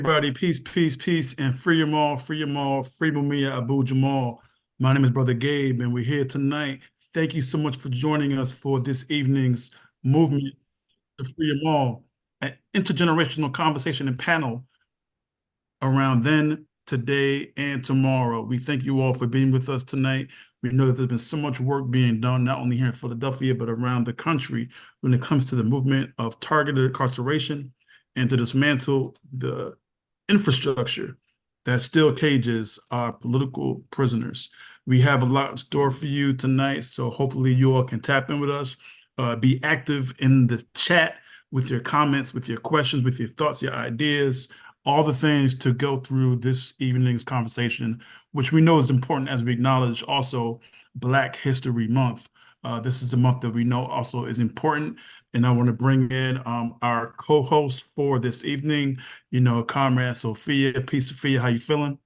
Everybody, peace, peace, peace, and free your all, free your all, free Mumia Abu Jamal. My name is Brother Gabe, and we're here tonight. Thank you so much for joining us for this evening's movement to free your all, an intergenerational conversation and panel around then, today, and tomorrow. We thank you all for being with us tonight. We know that there's been so much work being done, not only here in Philadelphia, but around the country when it comes to the movement of targeted incarceration and to dismantle the infrastructure that still cages our political prisoners. We have a lot in store for you tonight, so hopefully you all can tap in with us. Be active in the chat with your comments, with your questions, with your thoughts, your ideas, all the things to go through this evening's conversation, which we know is important as we acknowledge also Black History Month. This is a month that we know also is important. And I want to bring in our co-host for this evening, comrade Sophia. Peace, Sophia. How you feeling?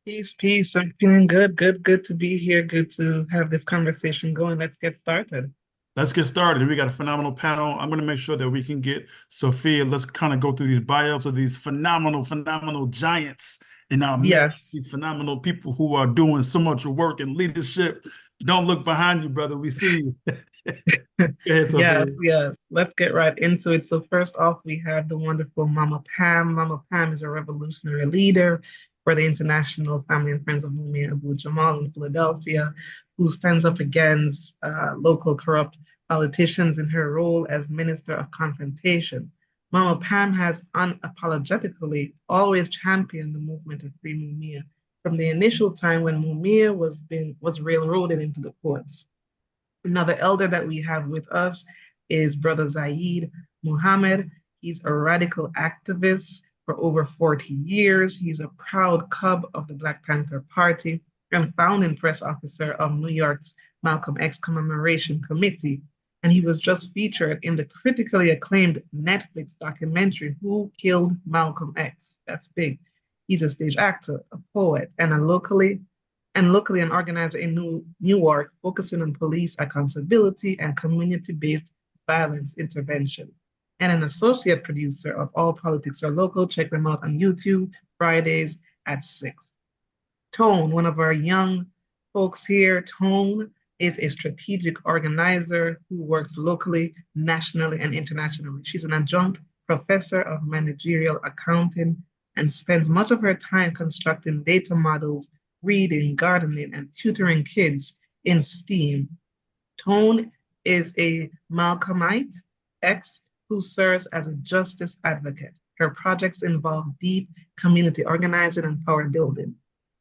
Peace, peace. I'm feeling good, good to be here. Good to have this conversation going. Let's get started. Let's get started. We got a phenomenal panel. I'm going to make sure that we can get Sophia. Let's kind of go through these bios of these phenomenal giants in our midst, Yes, these phenomenal people who are doing so much work and leadership. Don't look behind you, brother. We see you. Go ahead, Sophia. yes. Let's get right into it. So first off, we have the wonderful Mama Pam. Mama Pam is a revolutionary leader for the International Family and Friends of Mumia Abu Jamal in Philadelphia, who stands up against local corrupt politicians in her role as Minister of Confrontation. Mama Pam has unapologetically always championed the movement of Free Mumia from the initial time when Mumia was railroaded into the courts. Another elder that we have with us is Brother Zaid Muhammad. He's a radical activist for over 40 years. He's a proud cub of the Black Panther Party and founding press officer of New York's Malcolm X Commemoration Committee. And he was just featured in the critically acclaimed Netflix documentary, Who Killed Malcolm X? That's big. He's a stage actor, a poet, and locally an organizer in Newark, focusing on police accountability and community-based violence intervention, and an associate producer of All Politics Are Local. Check them out on YouTube, Fridays at 6. Tone, one of our young folks here, Tone is a strategic organizer who works locally, nationally, and internationally. She's an adjunct professor of managerial accounting and spends much of her time constructing data models, reading, gardening, and tutoring kids in STEAM. Tone is a Malcolmite ex who serves as a justice advocate. Her projects involve deep community organizing and power building.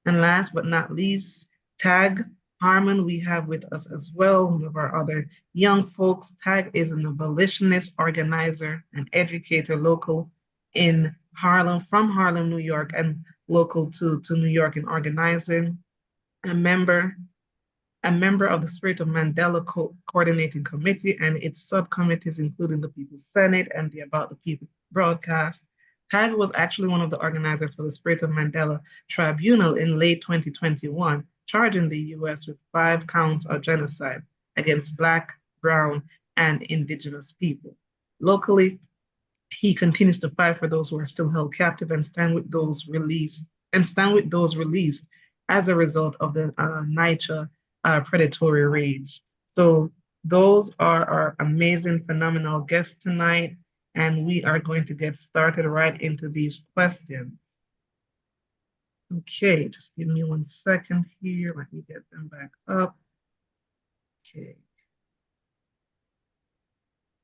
And last but not least, Tag Harmon, we have with us as well, one of our other young folks. Tag is an abolitionist organizer and educator local in Harlem, from Harlem, New York, and local to New York in organizing, a member a member of the Spirit of Mandela Coordinating Committee and its subcommittees, including the People's Senate and the About the People broadcast. Tag was actually one of the organizers for the Spirit of Mandela Tribunal in late 2021, charging the US with 5 counts of genocide against Black, Brown, and Indigenous people. Locally, he continues to fight for those who are still held captive and stand with those released as a result of the NYCHA predatory raids. So those are our amazing, phenomenal guests tonight, and we are going to get started right into these questions. Okay, just give me 1 second here. Let me get them back up. Okay.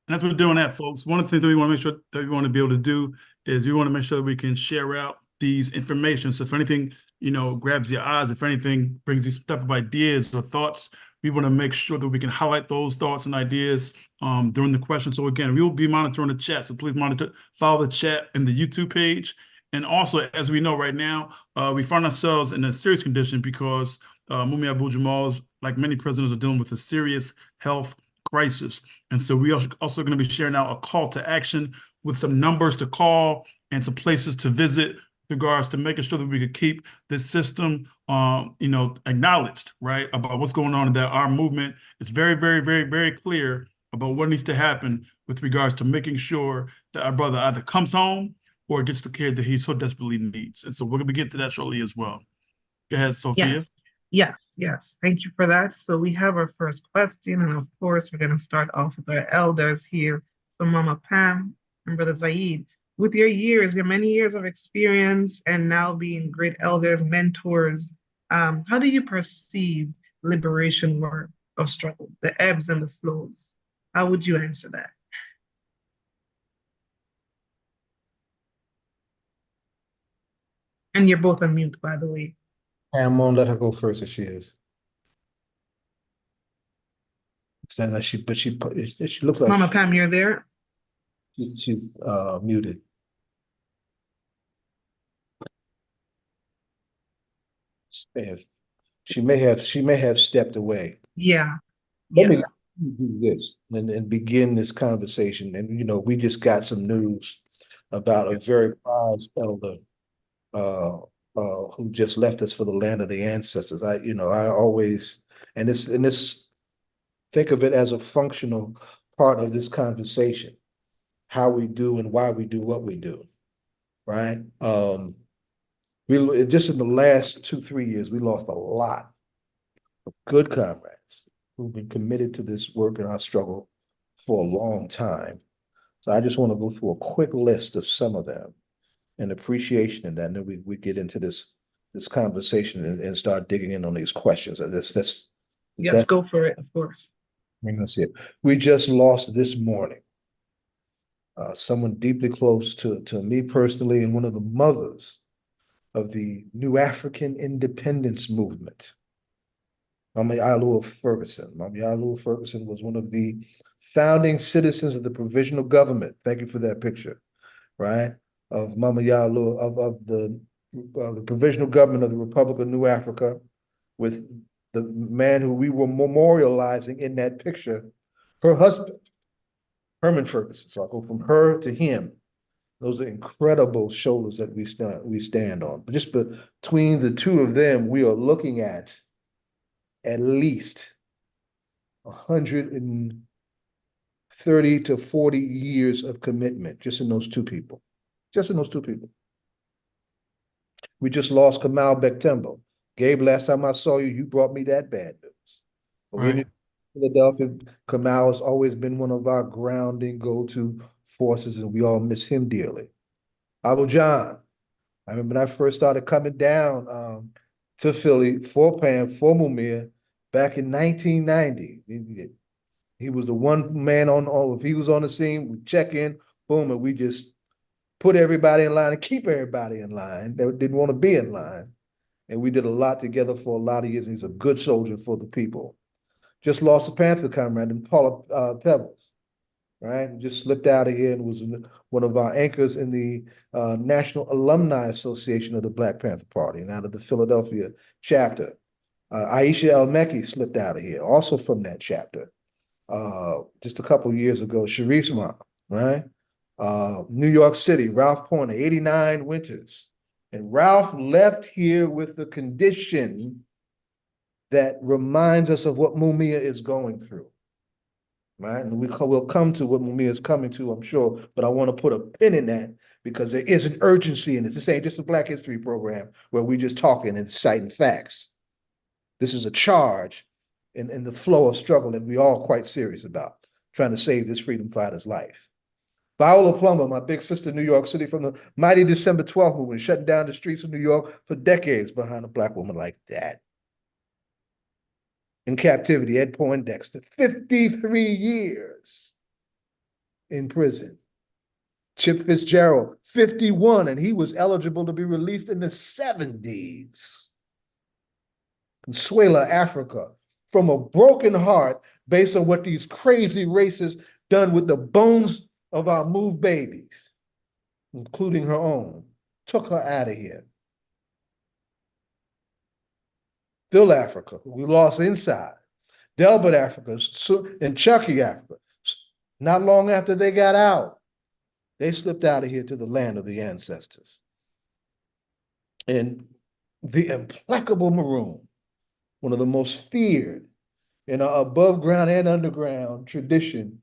And as we're doing that, folks, one of the things that we want to make sure that we want to be able to do is we want to make sure that we can share out these information. So if anything, grabs your eyes, if anything brings you some type of ideas or thoughts, we want to make sure that we can highlight those thoughts and ideas during the question. So again, we will be monitoring the chat. So please follow the chat and the YouTube page. And also, as we know right now, we find ourselves in a serious condition because Mumia Abu Jamal's, like many prisoners, are dealing with a serious health crisis. And so we are also going to be sharing out a call to action with some numbers to call and some places to visit with regards to making sure that we could keep this system, acknowledged, right, about what's going on, and that our movement is very, very, very, very clear about what needs to happen with regards to making sure that our brother either comes home or gets the care that he so desperately needs. And so we're going to get to that shortly as well. Go ahead, Sophia. Yes, yes. Thank you for that. So we have our first question, and of course, we're going to start off with our elders here. So Mama Pam and Brother Zaid, with your years, your many years of experience, and now being great elders, mentors, how do you perceive liberation work or struggle, the ebbs and the flows? How would you answer that? And you're both on mute, by the way. Harmon, let her go first if she is. Sounds like she looks like Mama Pam, you're there? she's muted. She may have stepped away. Yeah, Let yeah, me do this and begin this conversation. And we just got some news about a very prized elder who just left us for the land of the ancestors. I always and this think of it as a functional part of this conversation, how we do and why we do what we do, right? We just in the last 2-3 years, we lost a lot of good comrades who've been committed to this work and our struggle for a long time. So I just want to go through a quick list of some of them and appreciation, and then we get into this conversation and start digging in on these questions. yes, That's go for it, of course. we're gonna see it. We just lost this morning someone deeply close to me personally, and one of the mothers of the New African Independence Movement, Mama Yalu Ferguson. Mama Yalu Ferguson was one of the founding citizens of the provisional government. Thank you for that picture, right? Of Mama Yalu, of the provisional government of the Republic of New Africa, with the man who we were memorializing in that picture, her husband, Herman Ferguson. So I'll go from her to him. Those are incredible shoulders that we stand on. But just between the two of them, we are looking at least 130 to 40 years of commitment just in those two people. Just in those two people. We just lost Kamal Bektembo. Gabe, last time I saw you, you brought me that bad news. But Right. in Philadelphia, Kamal has always been one of our grounding go-to forces, and we all miss him dearly. Abu John, I remember when I first started coming down to Philly for Pam, for Mumia, back in 1990. He was the one man if he was on the scene, we check in, boom, and we just put everybody in line and keep everybody in line that didn't want to be in line. And we did a lot together for a lot of years, and he's a good soldier for the people. Just lost a Panther comrade in Paula Pebbles, right? Just slipped out of here and was one of our anchors in the National Alumni Association of the Black Panther Party and out of the Philadelphia chapter. Aisha El-Mekki slipped out of here, also from that chapter. Just a couple of years ago, Sharif's mom, right? New York City, Ralph Pointer, 89 Winters. And Ralph left here with a condition that reminds us of what Mumia is going through, right? And we'll come to what Mumia is coming to, I'm sure, but I want to put a pin in that because there is an urgency in this. This ain't just a Black History program where we just talking and citing facts. This is a charge in the flow of struggle that we all quite serious about, trying to save this freedom fighter's life. Viola Plumber, my big sister in New York City, from the mighty December 12th movement, shutting down the streets of New York for decades behind a Black woman like that. In captivity, Ed Poindexter, 53 years in prison. Chip Fitzgerald, 51, and he was eligible to be released in the 70s. Consuela, Africa, from a broken heart based on what these crazy racists done with the bones of our moved babies, including her own, took her out of here. Still Africa, we lost inside. Delbert, Africa, and Chucky, Africa. Not long after they got out, they slipped out of here to the land of the ancestors. And the implacable Maroon, one of the most feared in our above ground and underground tradition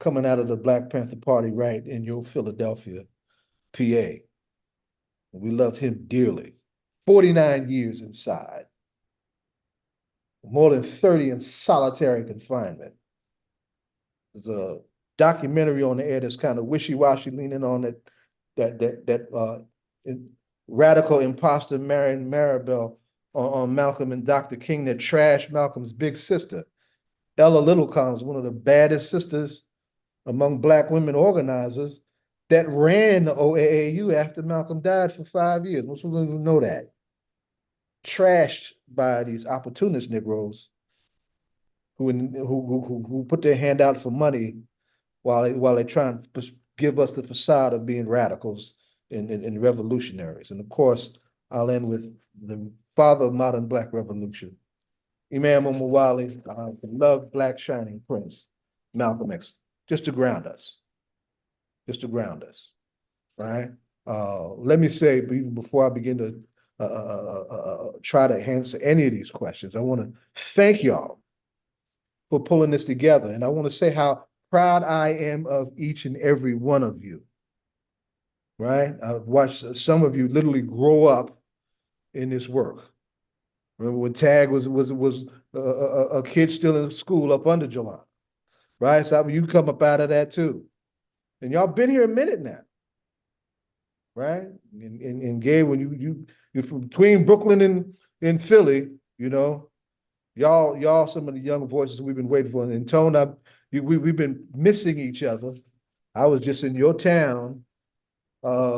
coming out of the Black Panther Party right in your Philadelphia PA. We loved him dearly. 49 years inside, more than 30 in solitary confinement. There's a documentary on the air that's kind of wishy-washy, leaning on that radical imposter Marion Maribel on Malcolm and Dr. King that trashed Malcolm's big sister. Ella Little Collins, one of the baddest sisters among Black women organizers, that ran the OAAU after Malcolm died for 5 years. Most people don't know that. Trashed by these opportunist Negroes who put their hand out for money while they try and give us the facade of being radicals and revolutionaries. And of course, I'll end with the father of modern Black revolution, Imam Omowale, the loved Black shining prince, Malcolm X, just to ground us, right? Let me say, even before I begin to try to answer any of these questions, I want to thank y'all for pulling this together. And I want to say how proud I am of each and every one of you, right? I've watched some of you literally grow up in this work. Remember when Tag was a kid still in school up under July, right? So you come up out of that too. And y'all been here a minute now, right? And Gabe, when you're from between Brooklyn and Philly, you know, y'all some of the young voices we've been waiting for. And Tone, we've been missing each other. I was just in your town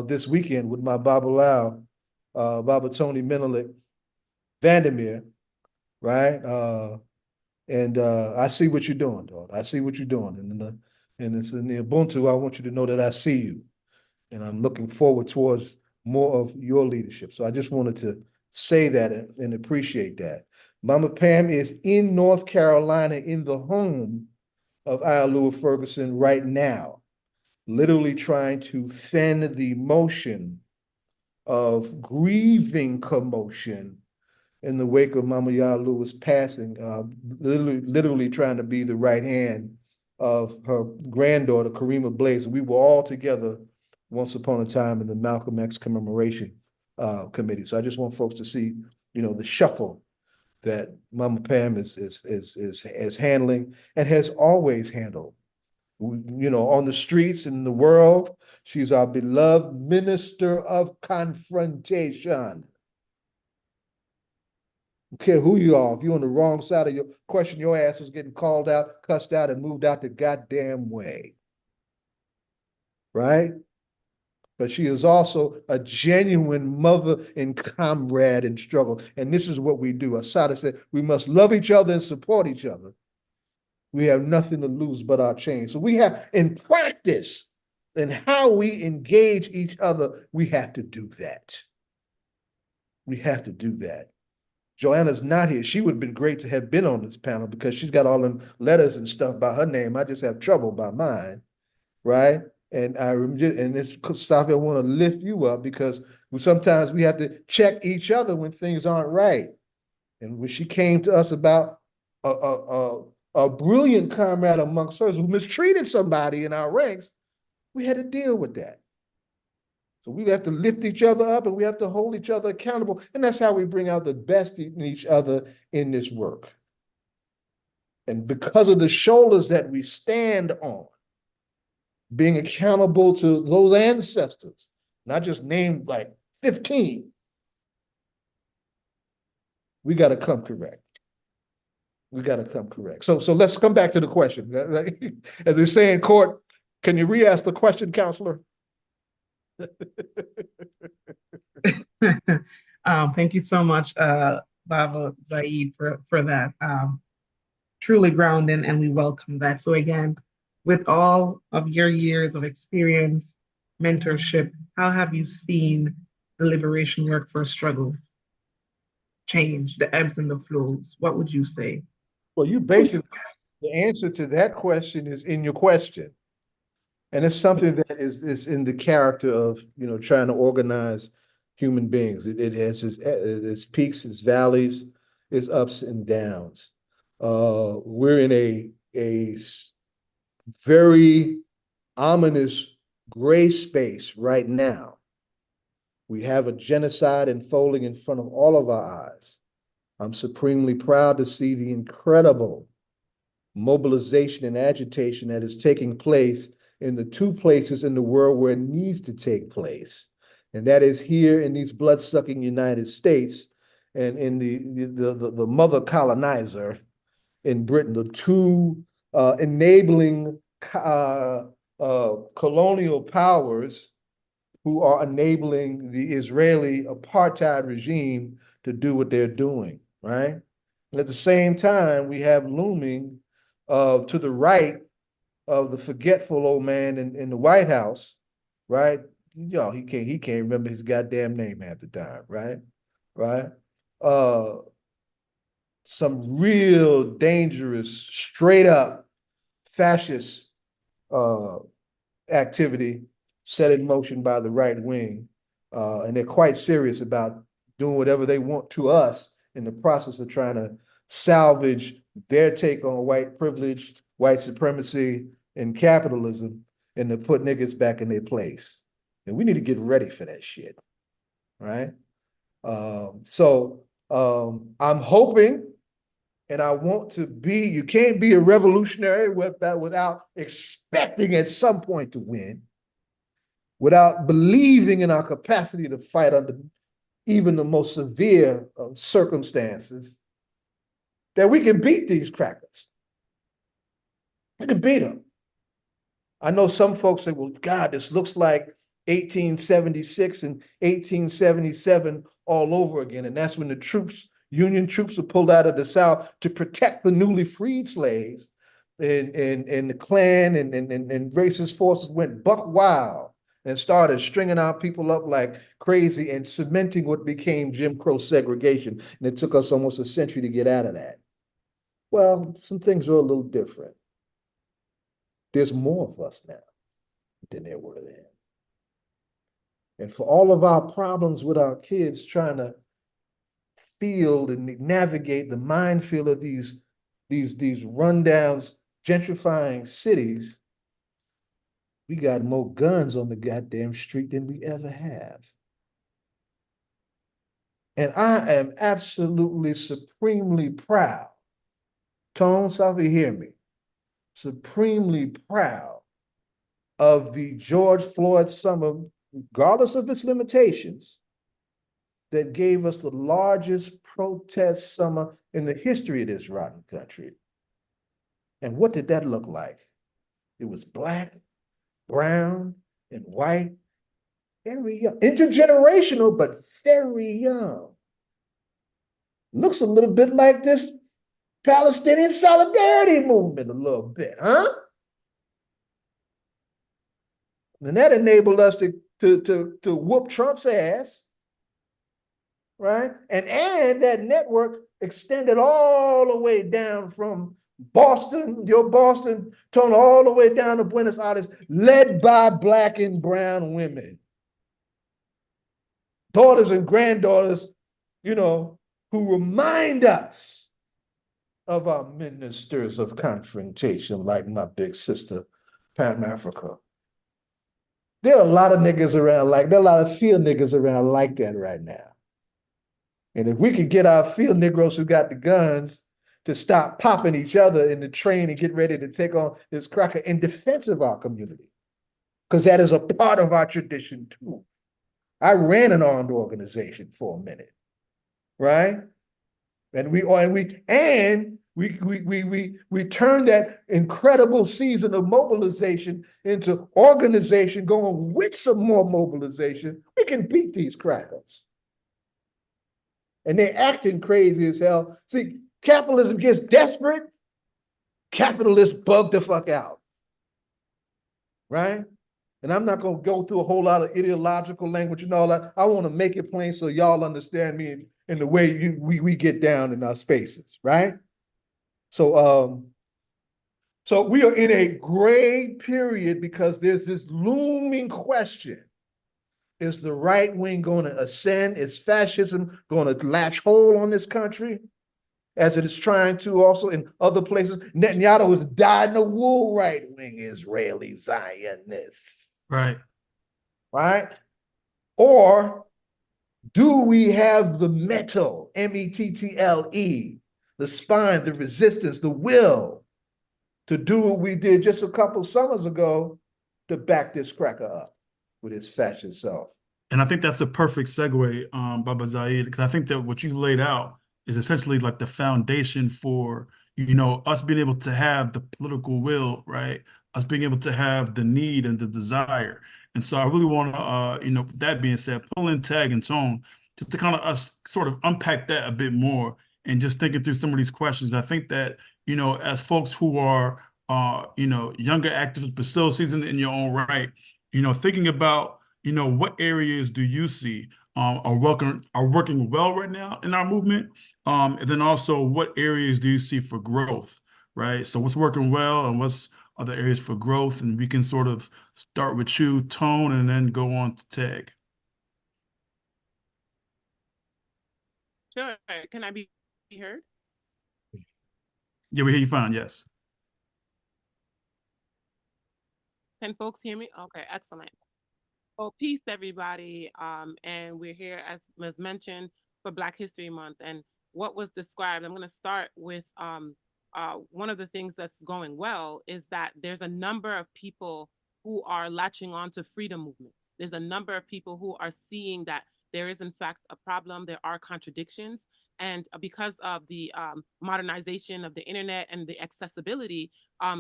this weekend with my Baba Lau, Baba Tony Menelik Vandermeer, right? And I see what you're doing, dog. I see what you're doing. And it's in the Ubuntu, I want you to know that I see you. And I'm looking forward towards more of your leadership. So I just wanted to say that and appreciate that. Mama Pam is in North Carolina in the home of Ialua Ferguson right now, literally trying to fend the motion of grieving commotion in the wake of Mama Ialua's passing, literally trying to be the right hand of her granddaughter, Karima Blaze. We were all together once upon a time in the Malcolm X commemoration committee. So I just want folks to see, you know, the shuffle that Mama Pam is handling and has always handled. You know, on the streets in the world, she's our beloved minister of confrontation. Don't care who you are, if you're on the wrong side of your question, your ass was getting called out, cussed out, and moved out the goddamn way. Right? But she is also a genuine mother and comrade in struggle. And this is what we do. Asada said, we must love each other and support each other. We have nothing to lose but our change. So we have, in practice, and how we engage each other, we have to do that. We have to do that. Joanna's not here. She would have been great to have been on this panel because she's got all them letters and stuff by her name. I just have trouble by mine, right? And this stuff I want to lift you up because sometimes we have to check each other when things aren't right. And when she came to us about a brilliant comrade amongst hers who mistreated somebody in our ranks, we had to deal with that. So we have to lift each other up and we have to hold each other accountable. And that's how we bring out the best in each other in this work. And because of the shoulders that we stand on, being accountable to those ancestors, not just named like 15, we got to come correct. We got to come correct. So let's come back to the question. As they say in court, can you re-ask the question, counselor? Thank you so much, Baba Zaid, for that. Truly grounding, and we welcome that. So again, with all of your years of experience, mentorship, how have you seen the liberation work for struggle change, the ebbs and the flows? What would you say? Well, you basically, the answer to that question is in your question. And it's something that is in the character of, you know, trying to organize human beings. It has its peaks, its valleys, its ups and downs. We're in a very ominous gray space right now. We have a genocide unfolding in front of all of our eyes. I'm supremely proud to see the incredible mobilization and agitation that is taking place in the two places in the world where it needs to take place. And that is here in these blood-sucking United States and in the mother colonizer in Britain, the two enabling colonial powers who are enabling the Israeli apartheid regime to do what they're doing, right? And at the same time, we have looming to the right of the forgetful old man in the White House, right? He can't remember his goddamn name half the time, right? Right? Uh, some real dangerous, straight up fascist uh, activity set in motion by the right wing. And they're quite serious about doing whatever they want to us in the process of trying to salvage their take on white privilege, white supremacy, and capitalism, and to put niggas back in their place. And we need to get ready for that shit, right? I'm hoping, and I want to be, you can't be a revolutionary without expecting at some point to win, without believing in our capacity to fight under even the most severe of circumstances, that we can beat these crackers. We can beat them. I know some folks say, well, God, this looks like 1876 and 1877 all over again. And that's when the troops, Union troops, were pulled out of the South to protect the newly freed slaves. And the Klan and racist forces went buck wild and started stringing our people up like crazy and cementing what became Jim Crow segregation. And it took us almost a century to get out of that. Well, some things are a little different. There's more of us now than there were then. And for all of our problems with our kids trying to field and navigate the minefield of these rundowns, gentrifying cities, we got more guns on the goddamn street than we ever have. And I am absolutely supremely proud. Tone, Safi, hear me. Supremely proud of the George Floyd summer, regardless of its limitations, that gave us the largest protest summer in the history of this rotten country. And what did that look like? It was black, brown, and white, very young, intergenerational, but very young. Looks a little bit like this Palestinian solidarity movement a little bit, huh? And that enabled us to whoop Trump's ass, right? And that network extended all the way down from Boston, your Boston, tone all the way down to Buenos Aires, led by black and brown women. Daughters and granddaughters, who remind us of our ministers of confrontation, like my big sister, Pan Africa. There are a lot of niggas around there are a lot of field niggas around like that right now. And if we could get our field Negroes who got the guns to stop popping each other in the train and get ready to take on this cracker in defense of our community, because that is a part of our tradition too. I ran an armed organization for a minute, right? And we turned that incredible season of mobilization into organization, going with some more mobilization. We can beat these crackers. And they're acting crazy as hell. See, capitalism gets desperate, capitalists bug the fuck out, right? And I'm not going to go through a whole lot of ideological language and all that. I want to make it plain so y'all understand me in the way we get down in our spaces, right? So we are in a gray period because there's this looming question. Is the right wing going to ascend? Is fascism going to latch hold on this country as it is trying to also in other places? Netanyahu is dyed-in-the-wool right-wing Israeli Zionists. Right. right? Or do we have the mettle, mettle, the spine, the resistance, the will to do what we did just a couple summers ago to back this cracker up with his fascist self? And I think that's a perfect segue, Baba Zaid, because I think that what you laid out is essentially like the foundation for, us being able to have the political will, right? Us being able to have the need and the desire. And so I really want to, with that being said, pull in Tag and Tone just to kind of us sort of unpack that a bit more and just thinking through some of these questions. I think that, as folks who are, younger activists, but still seasoned in your own right, thinking about what areas do you see are working well right now in our movement? And then also, what areas do you see for growth, right? So what's working well and what's other areas for growth? And we can sort of start with you, Tone, and then go on to Tag. Sure. Can I be heard? Yeah, we hear you fine. Yes. Can folks hear me? Okay, excellent. Well, peace, everybody. And we're here, as was mentioned, for Black History Month. And what was described, I'm going to start with one of the things that's going well is that there's a number of people who are latching on to freedom movements. There's a number of people who are seeing that there is, in fact, a problem. There are contradictions. And because of the modernization of the internet and the accessibility,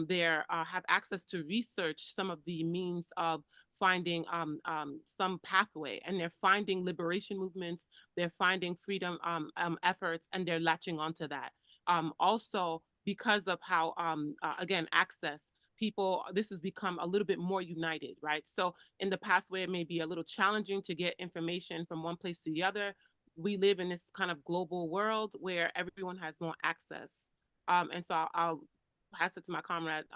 they have access to research some of the means of finding some pathway, and they're finding liberation movements, they're finding freedom efforts, and they're latching onto that. Also, because of how, again, access, people, this has become a little bit more united, right? So in the past, where it may be a little challenging to get information from one place to the other, we live in this kind of global world where everyone has more access. And so I'll pass it to my comrade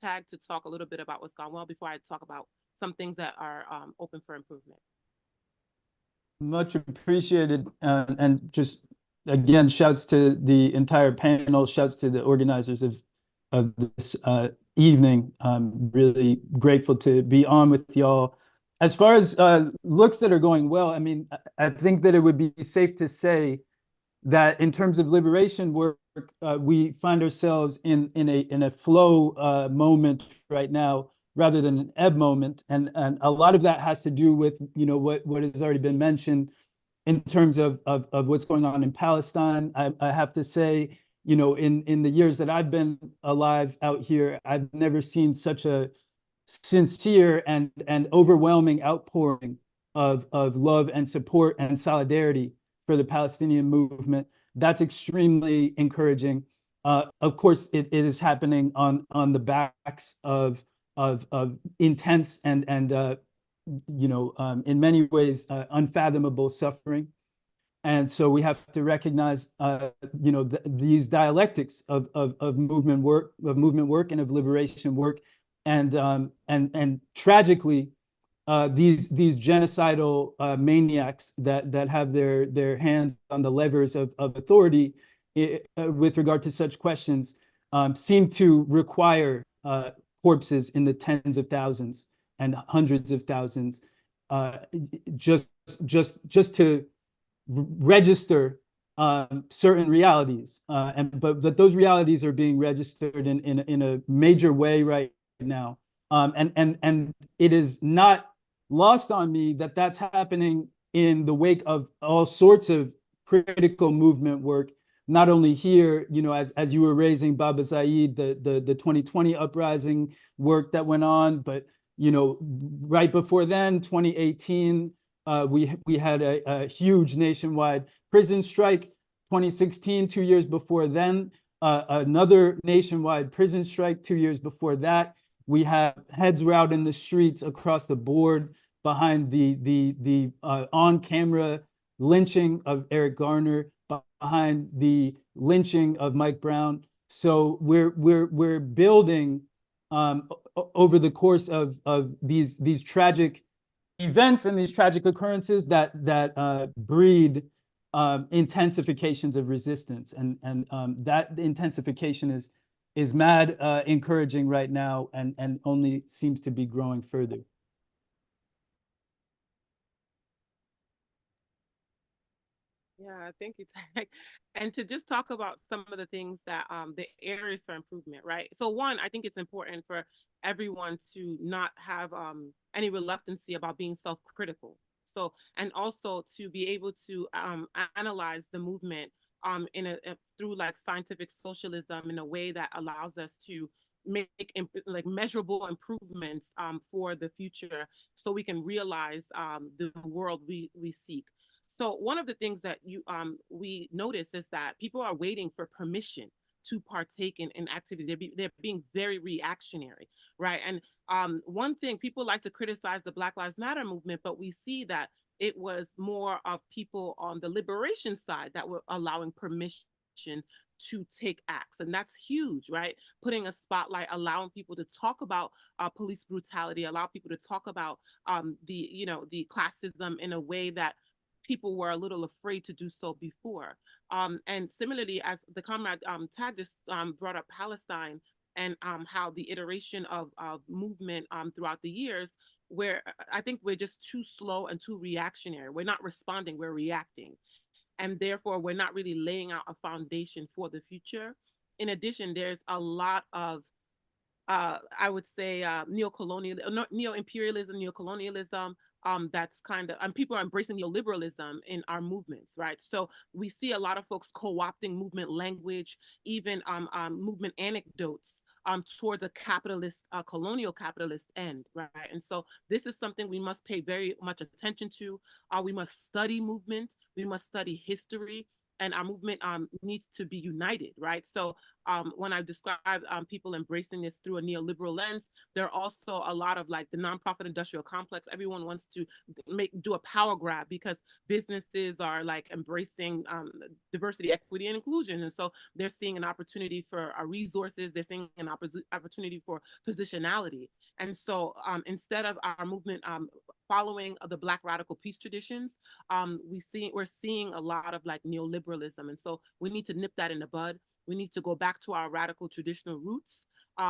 Tag to talk a little bit about what's gone well before I talk about some things that are open for improvement. Much appreciated. And just again, shouts to the entire panel, shouts to the organizers of this evening. I'm really grateful to be on with y'all. As far as looks that are going well, I mean, I think that it would be safe to say that in terms of liberation work, we find ourselves in a flow moment right now, rather than an ebb moment, and a lot of that has to do with what has already been mentioned in terms of what's going on in Palestine. I have to say, in the years that I've been alive out here, I've never seen such a sincere and overwhelming outpouring of love and support and solidarity for the Palestinian movement. That's extremely encouraging. Of course, it is happening on the backs of intense and in many ways unfathomable suffering. And so we have to recognize these dialectics of movement work, and of liberation work, and tragically these genocidal maniacs that have their hands on the levers of authority with regard to such questions seem to require corpses in the tens of thousands and hundreds of thousands just to register certain realities, but those realities are being registered in a major way right now, and it is not lost on me that that's happening in the wake of all sorts of critical movement work, not only here, as you were raising, Baba Zaid, the 2020 uprising work that went on, but right before then, 2018, we had a huge nationwide prison strike. 2016, 2 years before then, another nationwide prison strike. 2 years before that, we had heads were out in the streets across the board behind the on-camera lynching of Eric Garner, behind the lynching of Mike Brown. So we're building over the course of these tragic events and these tragic occurrences that breed intensifications of resistance, and that intensification is mad encouraging right now, and only seems to be growing further. Yeah, thank you, Tag. And to just talk about some of the things that the areas for improvement, right? So one, I think it's important for everyone to not have any reluctancy about being self-critical. So, and also to be able to analyze the movement in through like scientific socialism in a way that allows us to make like measurable improvements for the future, so we can realize the world we seek. So one of the things that we notice is that people are waiting for permission to partake in activities. They're being very reactionary, right? And one thing, people like to criticize the Black Lives Matter movement, but we see that it was more of people on the liberation side that were allowing permission to take acts, and that's huge, right? Putting a spotlight, allowing people to talk about police brutality, allow people to talk about the classism in a way that people were a little afraid to do so before. And similarly, as the comrade Tag just brought up Palestine, and how the iteration of movement throughout the years, where I think we're just too slow and too reactionary. We're not responding, we're reacting. And therefore, we're not really laying out a foundation for the future. In addition, there's a lot of I would say neo-imperialism, neo-colonialism. That's kind of, and people are embracing neoliberalism in our movements, right? So we see a lot of folks co-opting movement language, even movement anecdotes towards a capitalist, colonial capitalist end, right? And so this is something we must pay very much attention to. We must study movement, we must study history, and our movement needs to be united, right? So when I describe people embracing this through a neoliberal lens, there are also a lot of like the nonprofit industrial complex. Everyone wants to do a power grab because businesses are like embracing diversity, equity, and inclusion. And so they're seeing an opportunity for resources, they're seeing an opportunity for positionality. And so instead of our movement following the Black radical peace traditions, we're seeing a lot of like neoliberalism. And so we need to nip that in the bud. We need to go back to our radical traditional roots.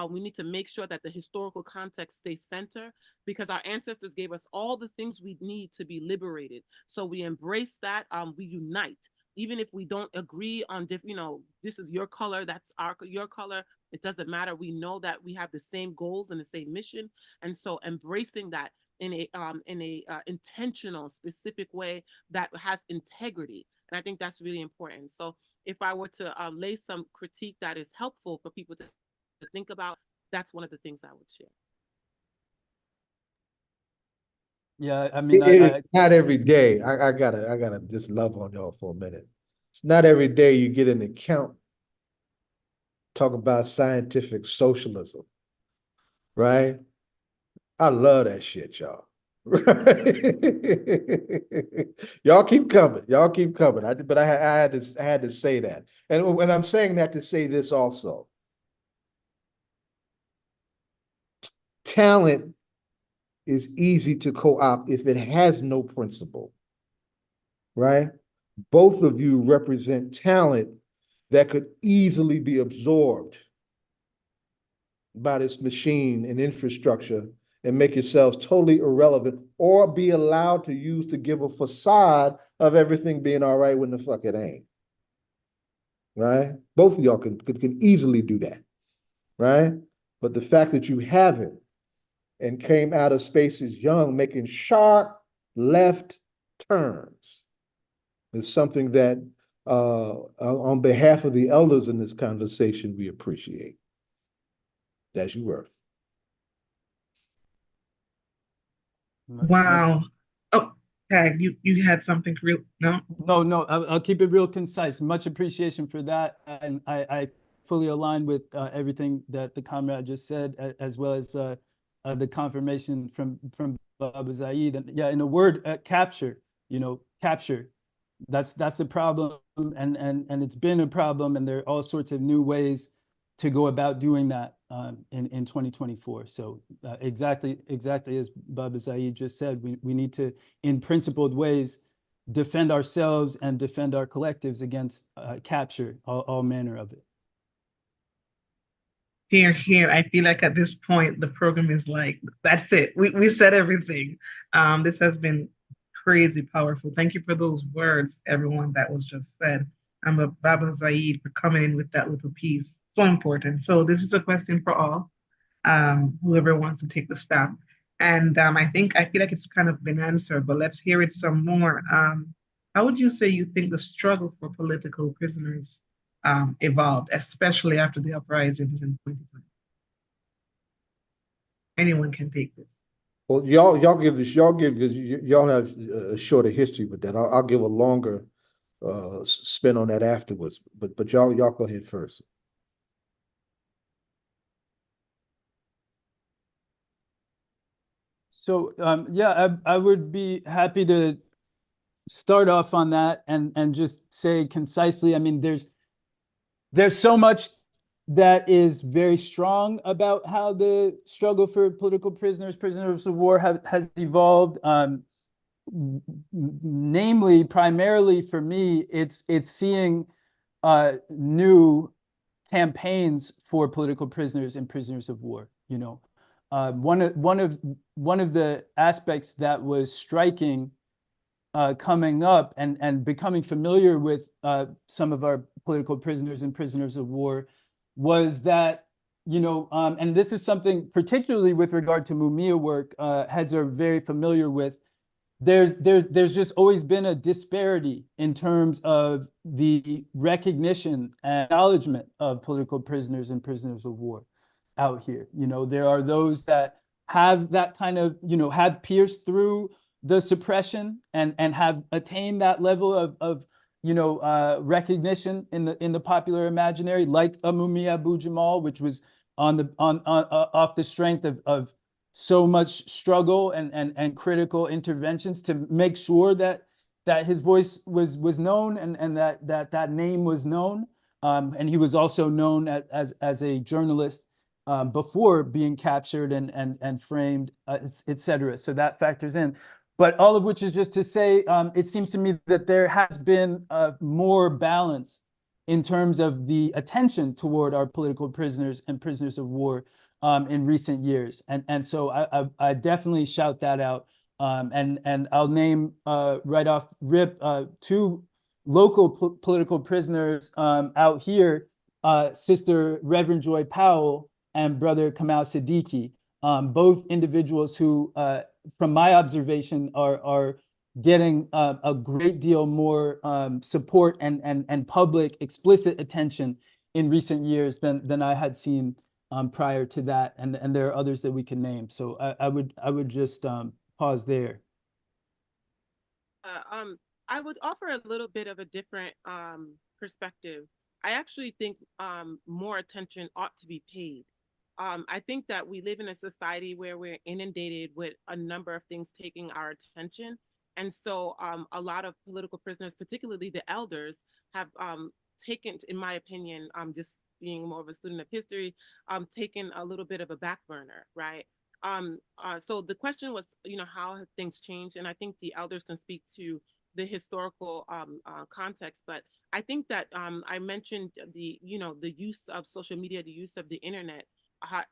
We need to make sure that the historical context stays center, because our ancestors gave us all the things we need to be liberated. So we embrace that, we unite. Even if we don't agree on, this is your color, that's your color, it doesn't matter. We know that we have the same goals and the same mission. And so embracing that in a intentional, specific way that has integrity. And I think that's really important. So if I were to lay some critique that is helpful for people to think about, that's one of the things I would share. Yeah, I mean, It's not every day. I gotta just love on y'all for a minute. It's not every day you get an account talk about scientific socialism, right? I love that shit, y'all. Y'all keep coming. Y'all keep coming. But I had to say that. And when I'm saying that, to say this also. Talent is easy to co-opt if it has no principle, right? Both of you represent talent that could easily be absorbed by this machine and infrastructure and make yourselves totally irrelevant, or be allowed to use to give a facade of everything being all right when the fuck it ain't. Right? Both of y'all can easily do that. Right? But the fact that you haven't, and came out of spaces young, making sharp left turns, is something that on behalf of the elders in this conversation, we appreciate. That's your worth. Wow. Oh, Tag, you had something real? No? No, I'll keep it real concise. Much appreciation for that. And I fully align with everything that the comrade just said, as well as the confirmation from Baba Zaid. And yeah, in a word, capture, capture. That's the problem. And it's been a problem. And there are all sorts of new ways to go about doing that in 2024. So exactly as Baba Zaid just said, we need to, in principled ways, defend ourselves and defend our collectives against capture, all manner of it. Here. I feel like at this point, the program is like, that's it. We said everything. This has been crazy powerful. Thank you for those words, everyone that was just said. I'm a Baba Zaid for coming in with that little piece. So important. So this is a question for all, whoever wants to take the step. And I feel like it's kind of been answered, but let's hear it some more. How would you say you think the struggle for political prisoners evolved, especially after the uprisings in 2020? Anyone can take this. Well, y'all give this, y'all give, because y'all have a shorter history with that. I'll give a longer spin on that afterwards. But y'all go ahead first. So yeah, I would be happy to start off on that and just say concisely. I mean, there's so much that is very strong about how the struggle for political prisoners, prisoners of war, has evolved. Namely, primarily for me, it's seeing new campaigns for political prisoners and prisoners of war. You know, one of the aspects that was striking coming up and becoming familiar with some of our political prisoners and prisoners of war was that, you know, and this is something particularly with regard to Mumia work, heads are very familiar with. There's just always been a disparity in terms of the recognition and acknowledgement of political prisoners and prisoners of war out here. You know, there are those that have that kind of, you know, have pierced through the suppression and have attained that level of you know, recognition in the popular imaginary, like a Mumia Abu-Jamal, which was on off the strength of so much struggle and critical interventions to make sure that his voice was known and that name was known. And he was also known as a journalist before being captured and framed, et cetera. So that factors in. But all of which is just to say, it seems to me that there has been more balance in terms of the attention toward our political prisoners and prisoners of war in recent years. And so I definitely shout that out. And I'll name right off rip two local political prisoners out here, Sister Reverend Joy Powell and Brother Kamal Siddiqui, both individuals who, from my observation, are getting a great deal more support and public explicit attention in recent years than I had seen prior to that, and there are others that we can name. So I would just pause there. I would offer a little bit of a different perspective. I actually think more attention ought to be paid. I think that we live in a society where we're inundated with a number of things taking our attention. And so a lot of political prisoners, particularly the elders, have taken, in my opinion, just being more of a student of history, taken a little bit of a back burner, right? So the question was, you know, how have things changed? And I think the elders can speak to the historical context, but I think that I mentioned the, you know, the use of social media, the use of the internet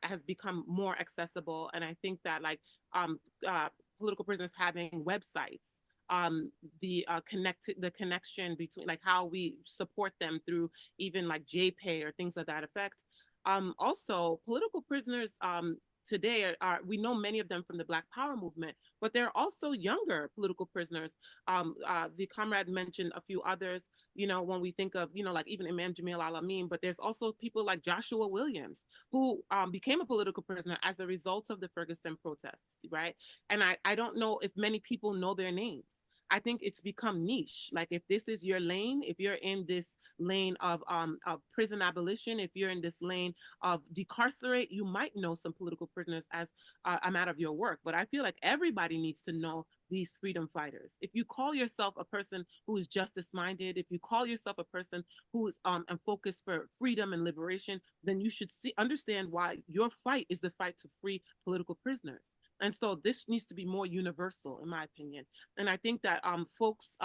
has become more accessible, and I think that like political prisoners having websites, the connection between like how we support them through even like JPay or things of that effect. Also, political prisoners today we know many of them from the Black Power movement, but there are also younger political prisoners. The comrade mentioned a few others, you know, when we think of, you know, like even Imam Jamil Al-Amin, but there's also people like Joshua Williams, who became a political prisoner as a result of the Ferguson protests, right? And I don't know if many people know their names. I think it's become niche. Like if this is your lane, if you're in this lane of prison abolition, if you're in this lane of decarcerate, you might know some political prisoners as a matter of your work. But I feel like everybody needs to know these freedom fighters. If you call yourself a person who is justice minded, if you call yourself a person who is and focused for freedom and liberation, then you should understand why your fight is the fight to free political prisoners. And so this needs to be more universal, in my opinion. And I think that folks,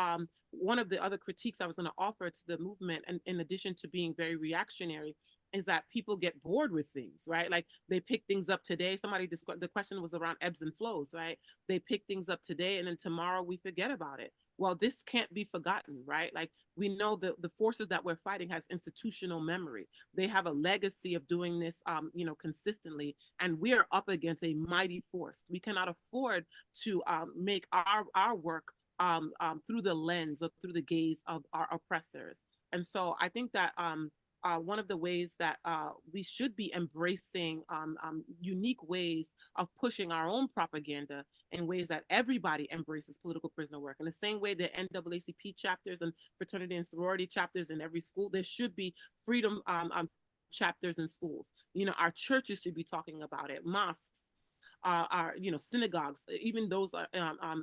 one of the other critiques I was going to offer to the movement, and in addition to being very reactionary, is that people get bored with things, right? Like they pick things up today. Somebody described, the question was around ebbs and flows, right? They pick things up today and then tomorrow we forget about it. Well, this can't be forgotten, right? Like we know the forces that we're fighting has institutional memory. They have a legacy of doing this, consistently, and we are up against a mighty force. We cannot afford to make our work through the lens or through the gaze of our oppressors. And so I think that one of the ways that we should be embracing unique ways of pushing our own propaganda in ways that everybody embraces political prisoner work. In the same way that NAACP chapters and fraternity and sorority chapters in every school, there should be freedom chapters in schools. Our churches should be talking about it, mosques, our synagogues, even those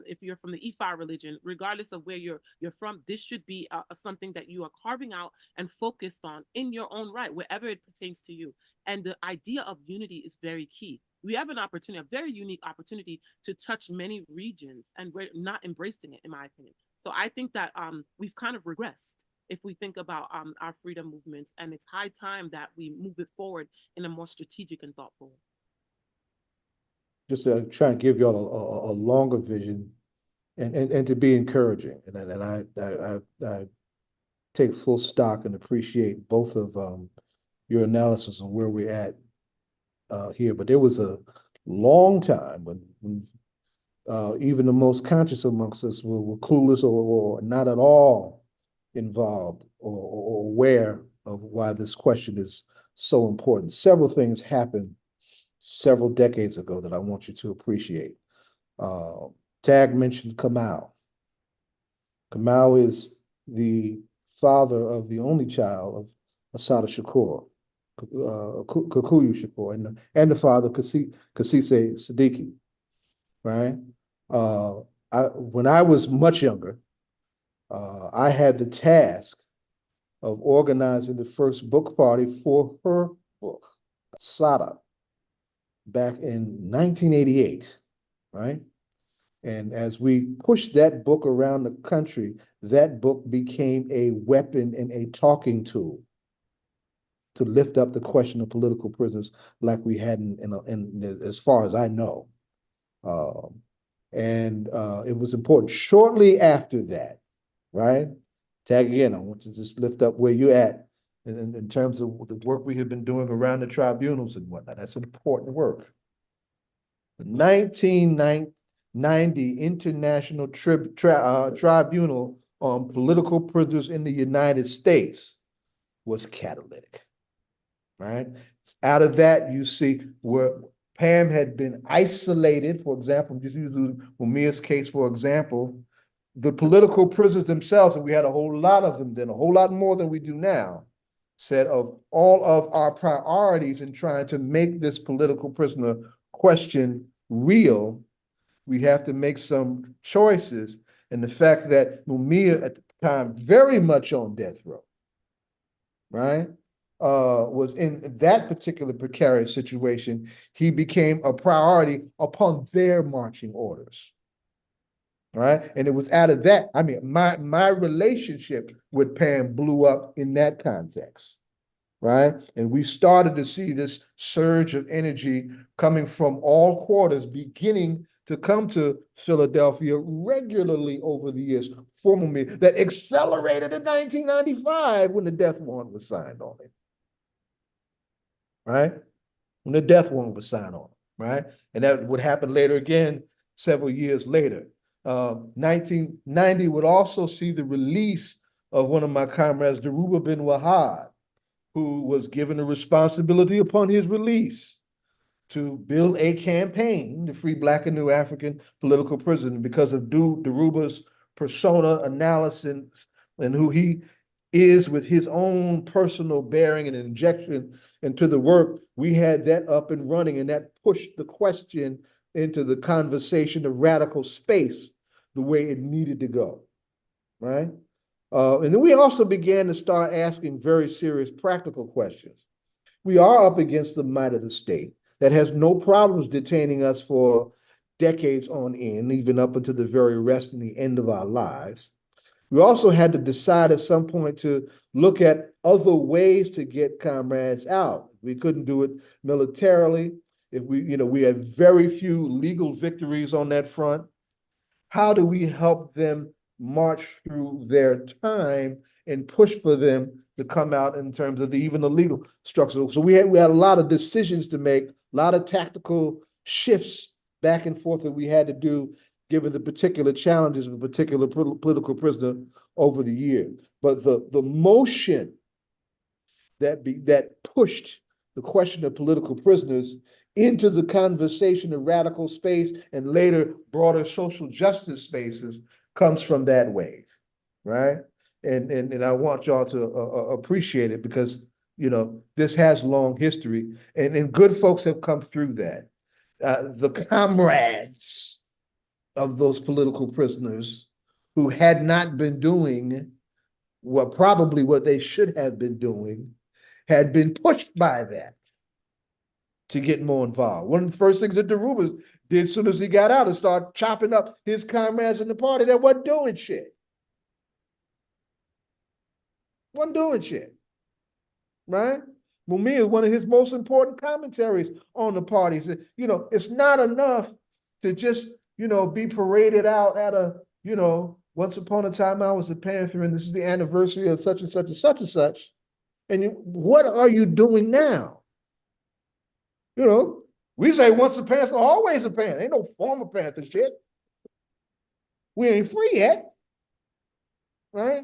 if you're from the Ifa religion, regardless of where you're from, this should be something that you are carving out and focused on in your own right, wherever it pertains to you. And the idea of unity is very key. We have an opportunity, a very unique opportunity, to touch many regions, and we're not embracing it, in my opinion. So I think that we've kind of regressed if we think about our freedom movements, and it's high time that we move it forward in a more strategic and thoughtful way. Just to try and give y'all a longer vision and to be encouraging. And I take full stock and appreciate both of your analysis on where we're at here. But there was a long time when even the most conscious amongst us were clueless or not at all involved or aware of why this question is so important. Several things happened several decades ago that I want you to appreciate. Tag mentioned Kamau. Kamau is the father of the only child of Assata Shakur, Kikuyu Shakur, and the father, Kasise Siddiqui, right? When I was much younger, I had the task of organizing the first book party for her book, Assata, back in 1988, right? And as we pushed that book around the country, that book became a weapon and a talking tool to lift up the question of political prisoners like we hadn't as far as I know. It was important. Shortly after that, right? Tag again, I want to just lift up where you're at in terms of the work we have been doing around the tribunals and whatnot. That's important work. The 1990 International Tribunal on Political Prisoners in the United States was catalytic, right? Out of that, you see where Pam had been isolated, for example, just use Mumia's case, for example, the political prisoners themselves, and we had a whole lot of them then, a whole lot more than we do now, said of all of our priorities in trying to make this political prisoner question real, we have to make some choices. And the fact that Mumia at the time, very much on death row, right, was in that particular precarious situation, he became a priority upon their marching orders. Right. And it was out of that. I mean, my relationship with Pam blew up in that context. Right. And we started to see this surge of energy coming from all quarters, beginning to come to Philadelphia regularly over the years, formally, that accelerated in 1995 when the death warrant was signed on him. Right. When the death warrant was signed on him. Right. And that would happen later again, several years later. 1990 would also see the release of one of my comrades, Dhoruba bin Wahad, who was given the responsibility upon his release to build a campaign to free Black and New African political prisoners. Because of Dhoruba's persona analysis and who he is with his own personal bearing and injection into the work, we had that up and running, and that pushed the question into the conversation of radical space the way it needed to go, right? And then we also began to start asking very serious practical questions. We are up against the might of the state that has no problems detaining us for decades on end, even up until the very rest and the end of our lives. We also had to decide at some point to look at other ways to get comrades out. We couldn't do it militarily. If we had very few legal victories on that front. How do we help them march through their time and push for them to come out in terms of even the legal structure? So we had a lot of decisions to make, a lot of tactical shifts back and forth that we had to do given the particular challenges of a particular political prisoner over the years. But the motion that pushed the question of political prisoners into the conversation of radical space and later broader social justice spaces comes from that wave, right? And I want y'all to appreciate it because this has long history and good folks have come through that. The comrades of those political prisoners who had not been doing probably what they should have been doing had been pushed by that to get more involved. One of the first things that Deruba did as soon as he got out is start chopping up his comrades in the party that wasn't doing shit. Wasn't doing shit, right? Mumia, one of his most important commentaries on the party, said, it's not enough to just, be paraded out at a, once upon a time I was a Panther and this is the anniversary of such and such and such and such. And what are you doing now? We say once a Panther, always a Panther. Ain't no former Panther shit. We ain't free yet, right?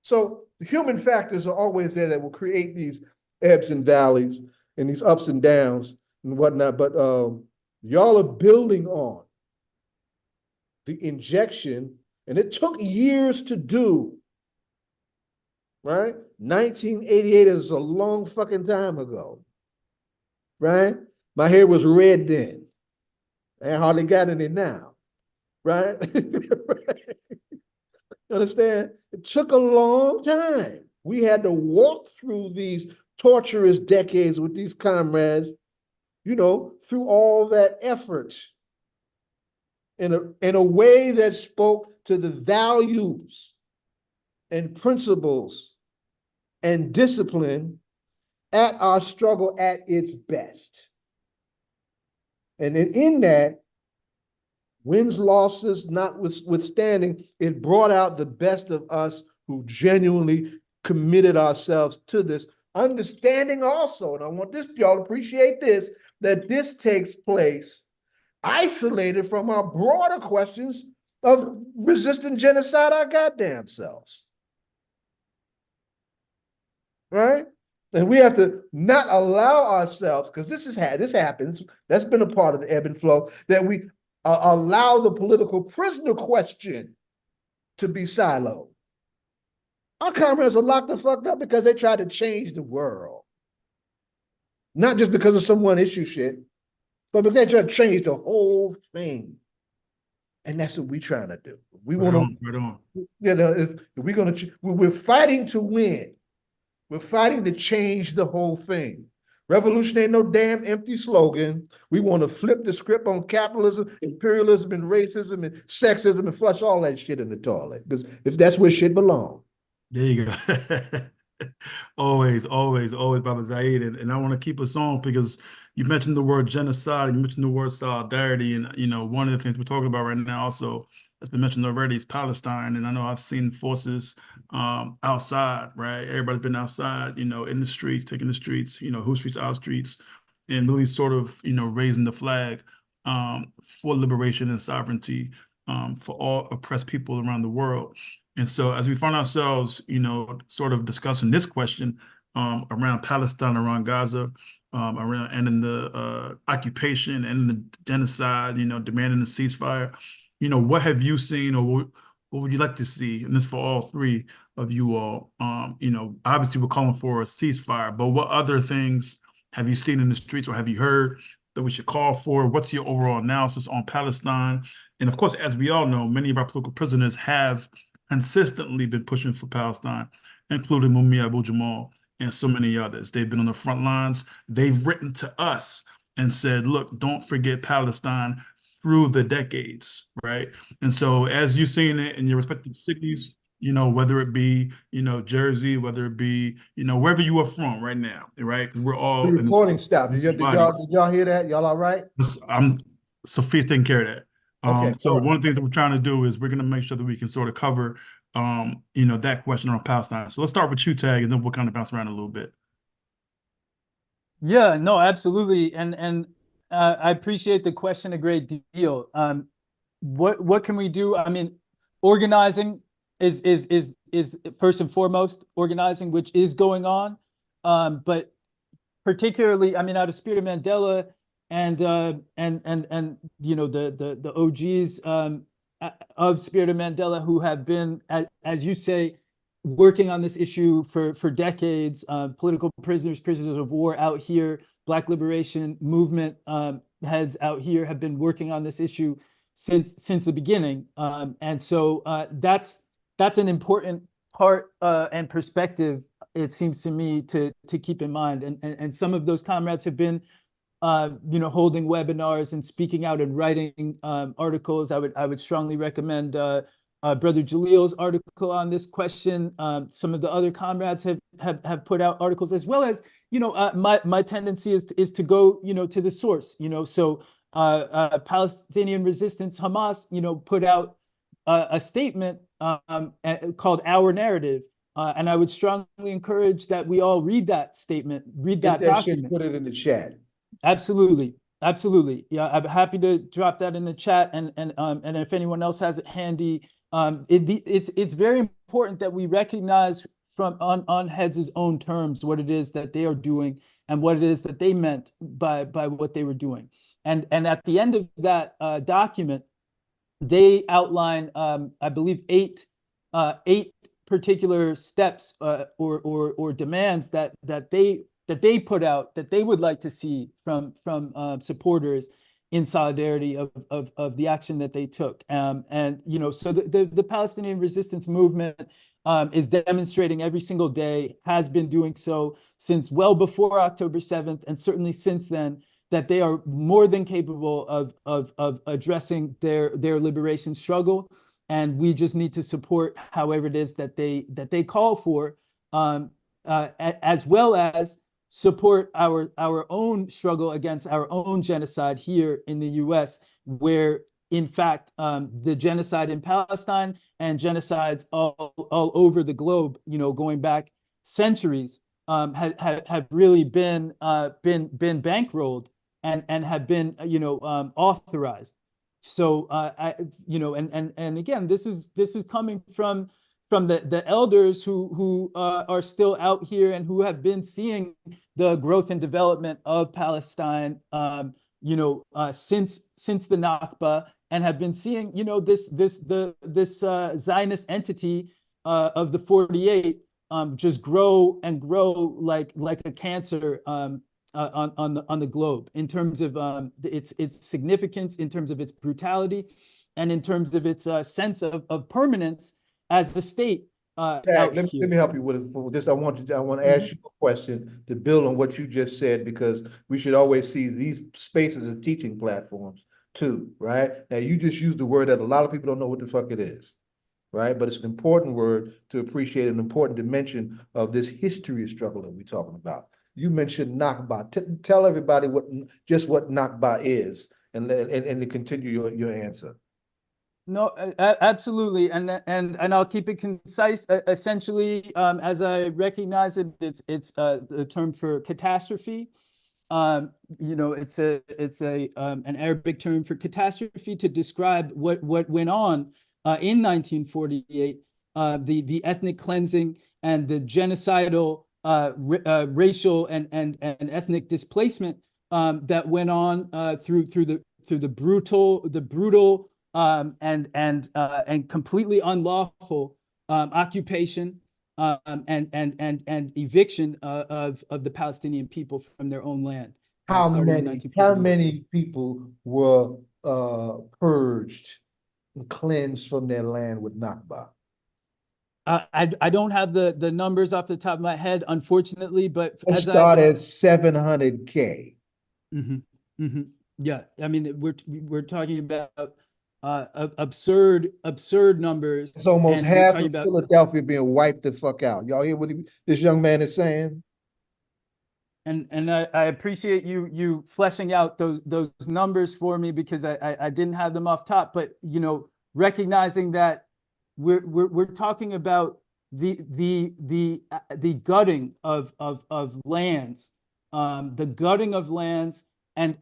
So the human factors are always there that will create these ebbs and valleys and these ups and downs and whatnot. But y'all are building on the injection, and it took years to do, right? 1988 is a long fucking time ago, right? My hair was red then. I hardly got any now, right? Understand? It took a long time. We had to walk through these torturous decades with these comrades, through all that effort in a way that spoke to the values and principles and discipline at our struggle at its best. And then in that, wins, losses notwithstanding, it brought out the best of us who genuinely committed ourselves to this, understanding also, and I want y'all to appreciate this, that this takes place isolated from our broader questions of resisting genocide our goddamn selves. Right? And we have to not allow ourselves, because this happens, that's been a part of the ebb and flow, that we allow the political prisoner question to be siloed. Our comrades are locked the fuck up because they try to change the world. Not just because of some one issue shit, but because they try to change the whole thing. And that's what we're trying to do. We want to, right on. if we're going to, we're fighting to win. We're fighting to change the whole thing. Revolution ain't no damn empty slogan. We want to flip the script on capitalism, imperialism, and racism, and sexism, and flush all that shit in the toilet. Because if that's where shit belongs. There you go. Always, always, always, Baba Zaid. And I want to keep us on because you mentioned the word genocide, you mentioned the word solidarity. And, one of the things we're talking about right now also has been mentioned already is Palestine. And I know I've seen forces outside, right? Everybody's been outside, in the streets, taking the streets, whose streets, our streets, and really sort of, raising the flag for liberation and sovereignty for all oppressed people around the world. And so as we find ourselves, sort of discussing this question around Palestine, around Gaza, around and in the occupation and the genocide, demanding a ceasefire, what have you seen or what would you like to see? And this for all three of you all. Obviously we're calling for a ceasefire, but what other things have you seen in the streets or have you heard that we should call for? What's your overall analysis on Palestine? And of course, as we all know, many of our political prisoners have consistently been pushing for Palestine, including Mumia Abu-Jamal and so many others. They've been on the front lines. They've written to us and said, look, don't forget Palestine through the decades, right? And so as you've seen it in your respective cities, whether it be, Jersey, whether it be, wherever you are from right now, right? 'Cause we're The all in this recording stopped. Did body. y'all hear that? Y'all all right? I'm Sophia's taking care of that. Okay, So all right. one of the things that we're trying to do is we're going to make sure that we can sort of cover, that question on Palestine. So let's start with you, Tag, and then we'll kind of bounce around a little bit. Yeah, no, absolutely. And I appreciate the question a great deal. What can we do? I mean, organizing is first and foremost organizing, which is going on. But particularly, I mean, out of Spirit of Mandela and the OGs of Spirit of Mandela who have been, as you say, working on this issue for decades, political prisoners, prisoners of war out here, Black liberation movement heads out here have been working on this issue since the beginning, and so that's an important part and perspective, it seems to me, to keep in mind. And some of those comrades have been holding webinars and speaking out and writing articles. I would strongly recommend Brother Jalil's article on this question. Some of the other comrades have put out articles, as well as my tendency is to go to the source. So Palestinian Resistance, Hamas, put out a statement called Our Narrative. And I would strongly encourage that we all read that statement, read Get that that shit, document. put it in the chat. Absolutely. Absolutely. Yeah, I'm happy to drop that in the chat. And if anyone else has it handy, it's very important that we recognize from on heads' own terms what it is that they are doing and what it is that they meant by what they were doing. And at the end of that document, they outline, I believe, eight particular steps or demands that they put out that they would like to see from supporters in solidarity of the action that they took. And so the Palestinian resistance movement is demonstrating every single day, has been doing so since well before October 7th, and certainly since then, that they are more than capable of addressing their liberation struggle. And we just need to support however it is that they call for, as well as support our own struggle against our own genocide here in the U.S., where in fact the genocide in Palestine and genocides all over the globe, going back centuries, have really been bankrolled and have been authorized. So and again, this is coming from the elders who are still out here and who have been seeing the growth and development of Palestine since the Nakba, and have been seeing this Zionist entity of the 48 just grow and grow like a cancer on the globe, in terms of its significance, in terms of its brutality, and in terms of its sense of permanence as the state out Let here. me help you with this. I want to ask you a question to build on what you just said, because we should always see these spaces as teaching platforms too, right? Now, you just used the word that a lot of people don't know what the fuck it is, right? But it's an important word to appreciate, an important dimension of this history struggle that we're talking about. You mentioned Nakba. Tell everybody what Nakba is, and to continue your answer. No, absolutely, and I'll keep it concise. Essentially, as I recognize it, it's the term for catastrophe. It's an Arabic term for catastrophe to describe what went on in 1948, the ethnic cleansing and the genocidal racial and ethnic displacement that went on through the brutal and completely unlawful occupation and eviction of the Palestinian people from their own land. How starting in many 1948. people were purged and cleansed from their land with Nakba? I don't have the numbers off the top of my head, unfortunately, but Let's start at 700K. Yeah, I mean, we're talking about absurd numbers. It's almost And we're half talking of about, Philadelphia being wiped the fuck out. Y'all hear what this young man is saying? and I appreciate you fleshing out those numbers for me, because I didn't have them off top. But recognizing that we're talking about the gutting of lands, the gutting of lands, and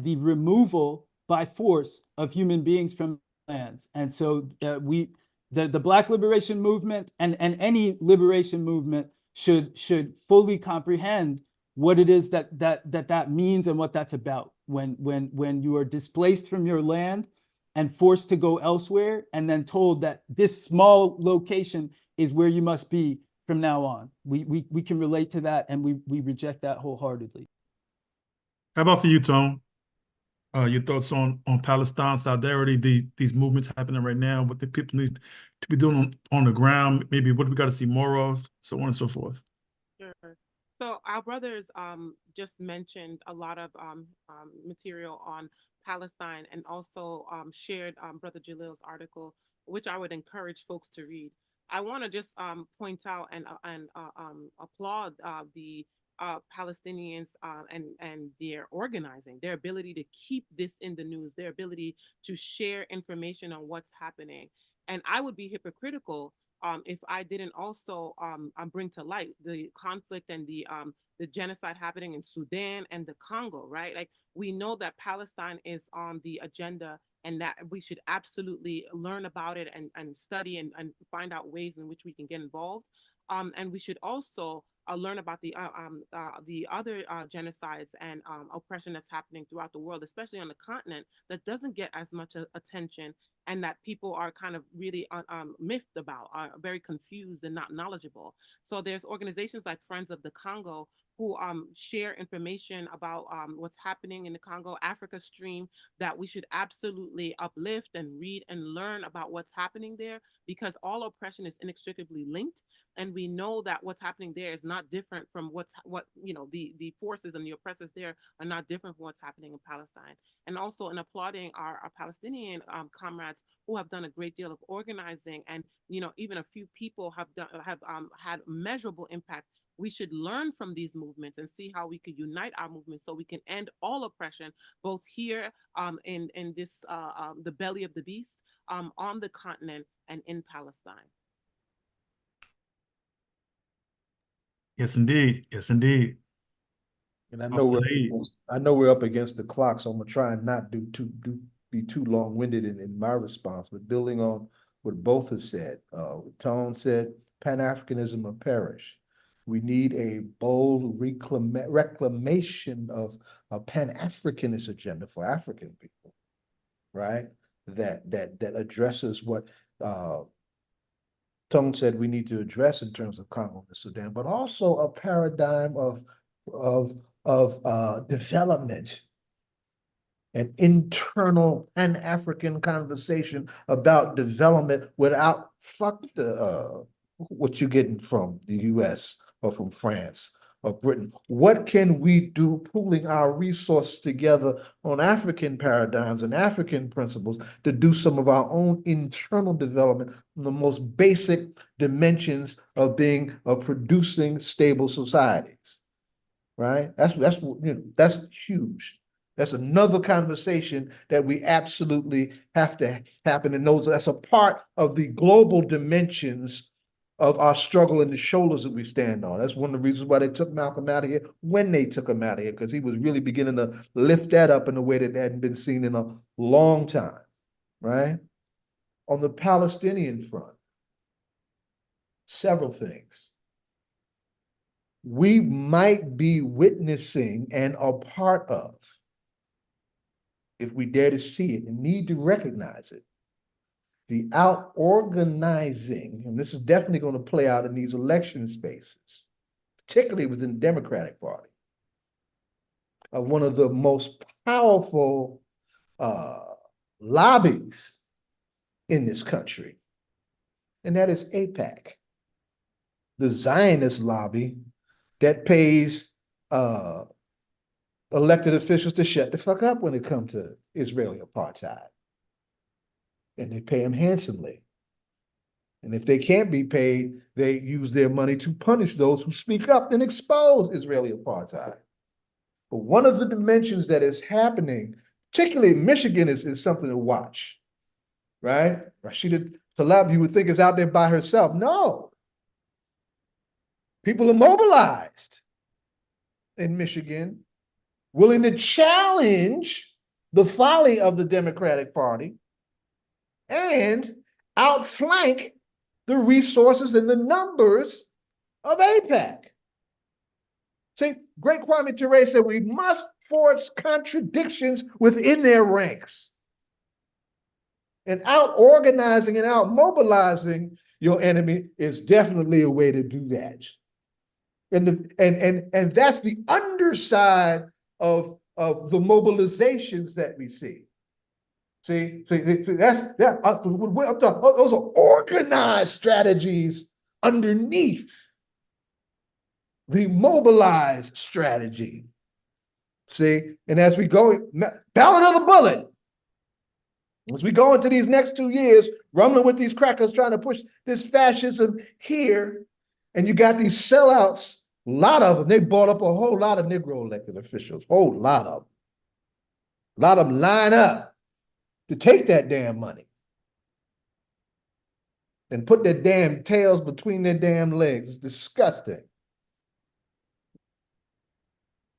the removal by force of human beings from lands. And so the Black liberation movement and any liberation movement should fully comprehend what it is that means and what that's about. When you are displaced from your land and forced to go elsewhere, and then told that this small location is where you must be from now on. We can relate to that, and we reject that wholeheartedly. How about for you, Tone? Your thoughts on Palestine solidarity, these movements happening right now, what the people need to be doing on the ground, maybe what we got to see more of, so on and so forth. Sure. So our brothers just mentioned a lot of material on Palestine, and also shared Brother Jalil's article, which I would encourage folks to read. I want to just point out and applaud the Palestinians and their organizing, their ability to keep this in the news, their ability to share information on what's happening. And I would be hypocritical if I didn't also bring to light the conflict and the genocide happening in Sudan and the Congo, right? Like, we know that Palestine is on the agenda, and that we should absolutely learn about it and study and find out ways in which we can get involved. And we should also learn about the other genocides and oppression that's happening throughout the world, especially on the continent, that doesn't get as much attention, and that people are kind of really miffed about, are very confused and not knowledgeable. So there's organizations like Friends of the Congo who share information about what's happening in the Congo, Africa Stream, that we should absolutely uplift and read and learn about what's happening there, because all oppression is inextricably linked. And we know that what's happening there is not different from the forces and the oppressors there are not different from what's happening in Palestine. And also in applauding our Palestinian comrades who have done a great deal of organizing, and even a few people have had measurable impact. We should learn from these movements and see how we could unite our movements so we can end all oppression, both here in this the belly of the beast, on the continent, and in Palestine. Yes, indeed. Yes, indeed. And I know Indeed. we're up against the clock, so I'm gonna try and not be too long-winded in my response. But building on what both have said, Tone said, Pan-Africanism or perish. We need a bold reclamation of a Pan-Africanist agenda for African people, right? That addresses what Tone said we need to address in terms of Congo and Sudan, but also a paradigm of development, an internal Pan-African conversation about development without what you're getting from the US or from France or Britain. What can we do pooling our resources together on African paradigms and African principles to do some of our own internal development in the most basic dimensions of producing stable societies? Right? That's huge. That's another conversation that we absolutely have to happen. And that's a part of the global dimensions of our struggle and the shoulders that we stand on. That's one of the reasons why they took Malcolm out of here when they took him out of here, because he was really beginning to lift that up in a way that hadn't been seen in a long time, right? On the Palestinian front, several things. We might be witnessing and a part of, if we dare to see it and need to recognize it, the out-organizing, and this is definitely going to play out in these election spaces, particularly within the Democratic Party, of one of the most powerful lobbies in this country, and that is AIPAC, the Zionist lobby that pays elected officials to shut the fuck up when it comes to Israeli apartheid. and they pay them handsomely. And if they can't be paid, they use their money to punish those who speak up and expose Israeli apartheid. But one of the dimensions that is happening, particularly in Michigan, is something to watch, right? Rashida Tlaib, you would think, is out there by herself. No. People are mobilized in Michigan, willing to challenge the folly of the Democratic Party and outflank the resources and the numbers of AIPAC. See, great Kwame Ture said we must force contradictions within their ranks. And out organizing and out mobilizing your enemy is definitely a way to do that. And that's the underside of the mobilizations that we see. See, those are organized strategies underneath the mobilized strategy. See, and as we go, ballot of the bullet. As we go into these next 2 years, rumbling with these crackers trying to push this fascism here, and you got these sellouts, a lot of them, they bought up a whole lot of Negro elected officials, whole lot of them. A lot of them line up to take that damn money and put their damn tails between their damn legs. It's disgusting.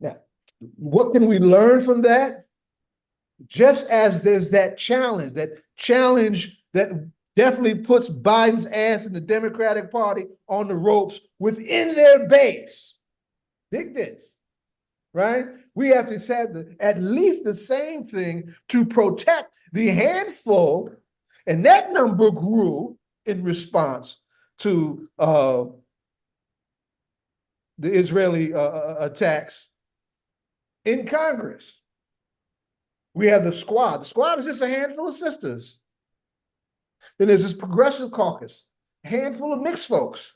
Now, what can we learn from that? Just as there's that challenge that definitely puts Biden's ass in the Democratic Party on the ropes within their base. Dig this, right? We have to have at least the same thing to protect the handful, and that number grew in response to the Israeli attacks in Congress. We have the squad. The squad is just a handful of sisters. Then there's this progressive caucus, a handful of mixed folks,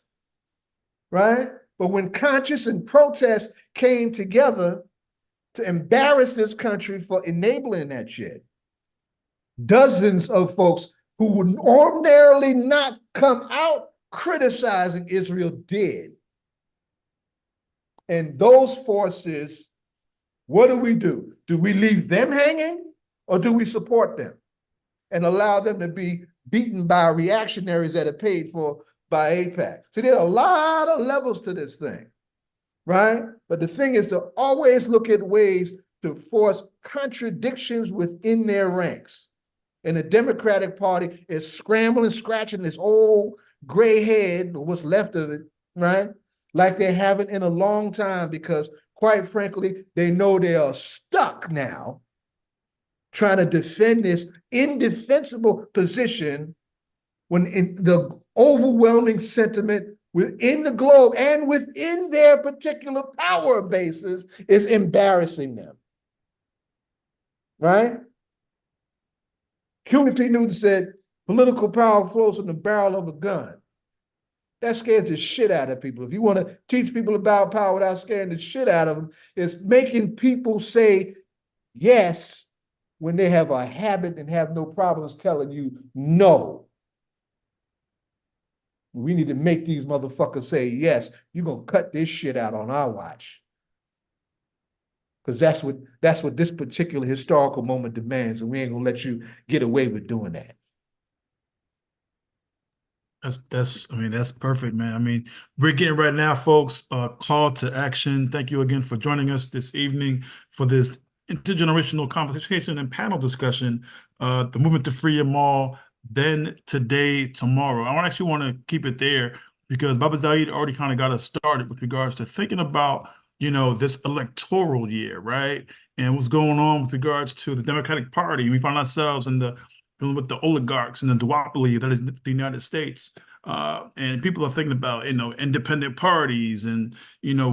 right? But when conscience and protest came together to embarrass this country for enabling that shit, dozens of folks who would ordinarily not come out criticizing Israel did. And those forces, what do? Do we leave them hanging, or do we support them and allow them to be beaten by reactionaries that are paid for by AIPAC? So there are a lot of levels to this thing, right? But the thing is to always look at ways to force contradictions within their ranks. And the Democratic Party is scrambling, scratching this old gray head, or what's left of it, right? Like they haven't in a long time, because quite frankly, they know they are stuck now trying to defend this indefensible position when the overwhelming sentiment within the globe and within their particular power bases is embarrassing them, right? Huey P. Newton said, political power flows from the barrel of a gun. That scares the shit out of people. If you want to teach people about power without scaring the shit out of them, it's making people say yes when they have a habit and have no problems telling you no. We need to make these motherfuckers say yes. You're going to cut this shit out on our watch. Because that's what this particular historical moment demands, and we ain't going to let you get away with doing that. That's perfect, man. I mean, we're getting right now, folks, call to action. Thank you again for joining us this evening for this intergenerational conversation and panel discussion, the movement to free them all, then, today, tomorrow. I actually want to keep it there because Baba Zaid already kind of got us started with regards to thinking about, this electoral year, right? And what's going on with regards to the Democratic Party. We find ourselves with the oligarchs and the duopoly that is the United States. And people are thinking about, independent parties and,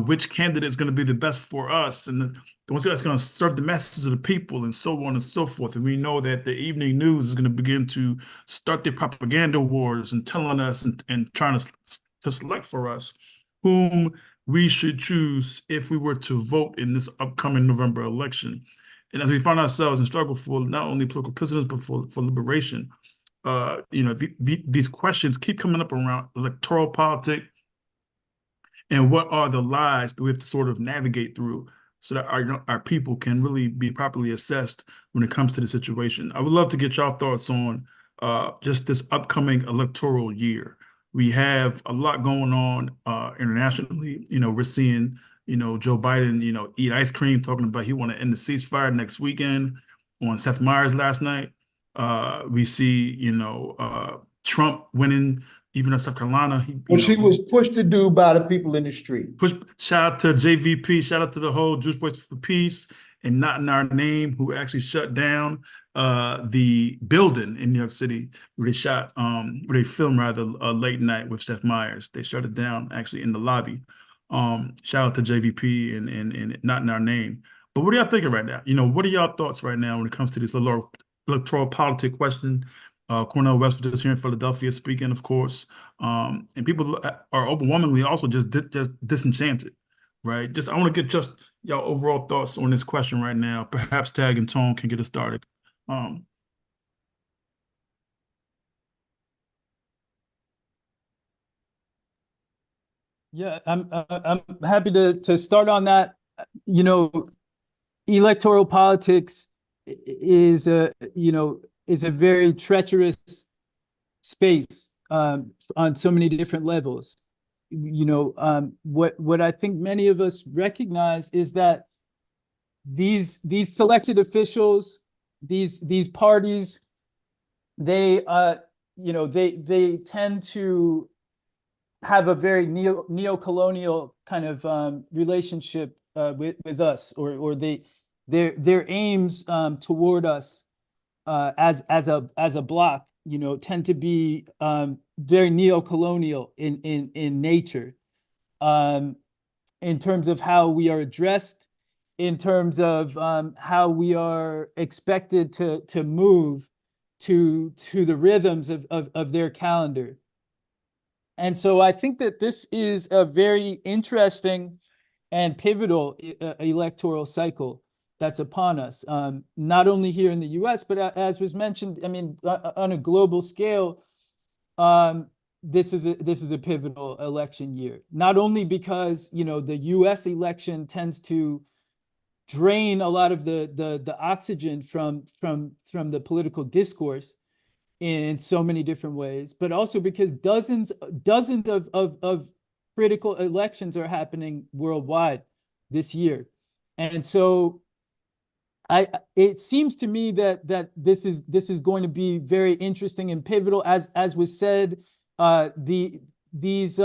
which candidate is going to be the best for us and the ones that's going to serve the messages of the people and so on and so forth. And we know that the evening news is going to begin to start their propaganda wars and telling us and trying to select for us whom we should choose if we were to vote in this upcoming November election. And as we find ourselves in struggle for not only political prisoners, but for liberation, these questions keep coming up around electoral politics and what are the lies that we have to sort of navigate through so that our people can really be properly assessed when it comes to the situation. I would love to get your thoughts on just this upcoming electoral year. We have a lot going on internationally. We're seeing, Joe Biden, eat ice cream, talking about he want to end the ceasefire next weekend on Seth Meyers last night. We see, Trump winning, even in South Carolina. Which he was pushed to do by the people in the street. Shout out to JVP, shout out to the whole Jewish Voice for Peace and Not in Our Name, who actually shut down the building in New York City where they filmed rather late night with Seth Meyers. They shut it down actually in the lobby. Shout out to JVP and Not in Our Name. But what are y'all thinking right now? What are y'all thoughts right now when it comes to this electoral politic question? Cornel West was just here in Philadelphia speaking, of course. And people are overwhelmingly also just disenchanted, right? I want to get just y'all overall thoughts on this question right now. Perhaps Tag and Tone can get us started. Yeah, I'm happy to start on that. Electoral politics is a very treacherous space on so many different levels. What I think many of us recognize is that these selected officials, these parties, they tend to have a very neo-colonial kind of relationship with us, or their aims toward us as a bloc, tend to be very neo-colonial in nature, in terms of how we are addressed, in terms of how we are expected to move to the rhythms of their calendar. And so I think that this is a very interesting and pivotal electoral cycle that's upon us, not only here in the US, but as was mentioned, I mean, on a global scale, this is a pivotal election year, not only because, the US election tends to drain a lot of the oxygen from the political discourse in so many different ways, but also because dozens of critical elections are happening worldwide this year. And so it seems to me that this is going to be very interesting and pivotal. As was said, these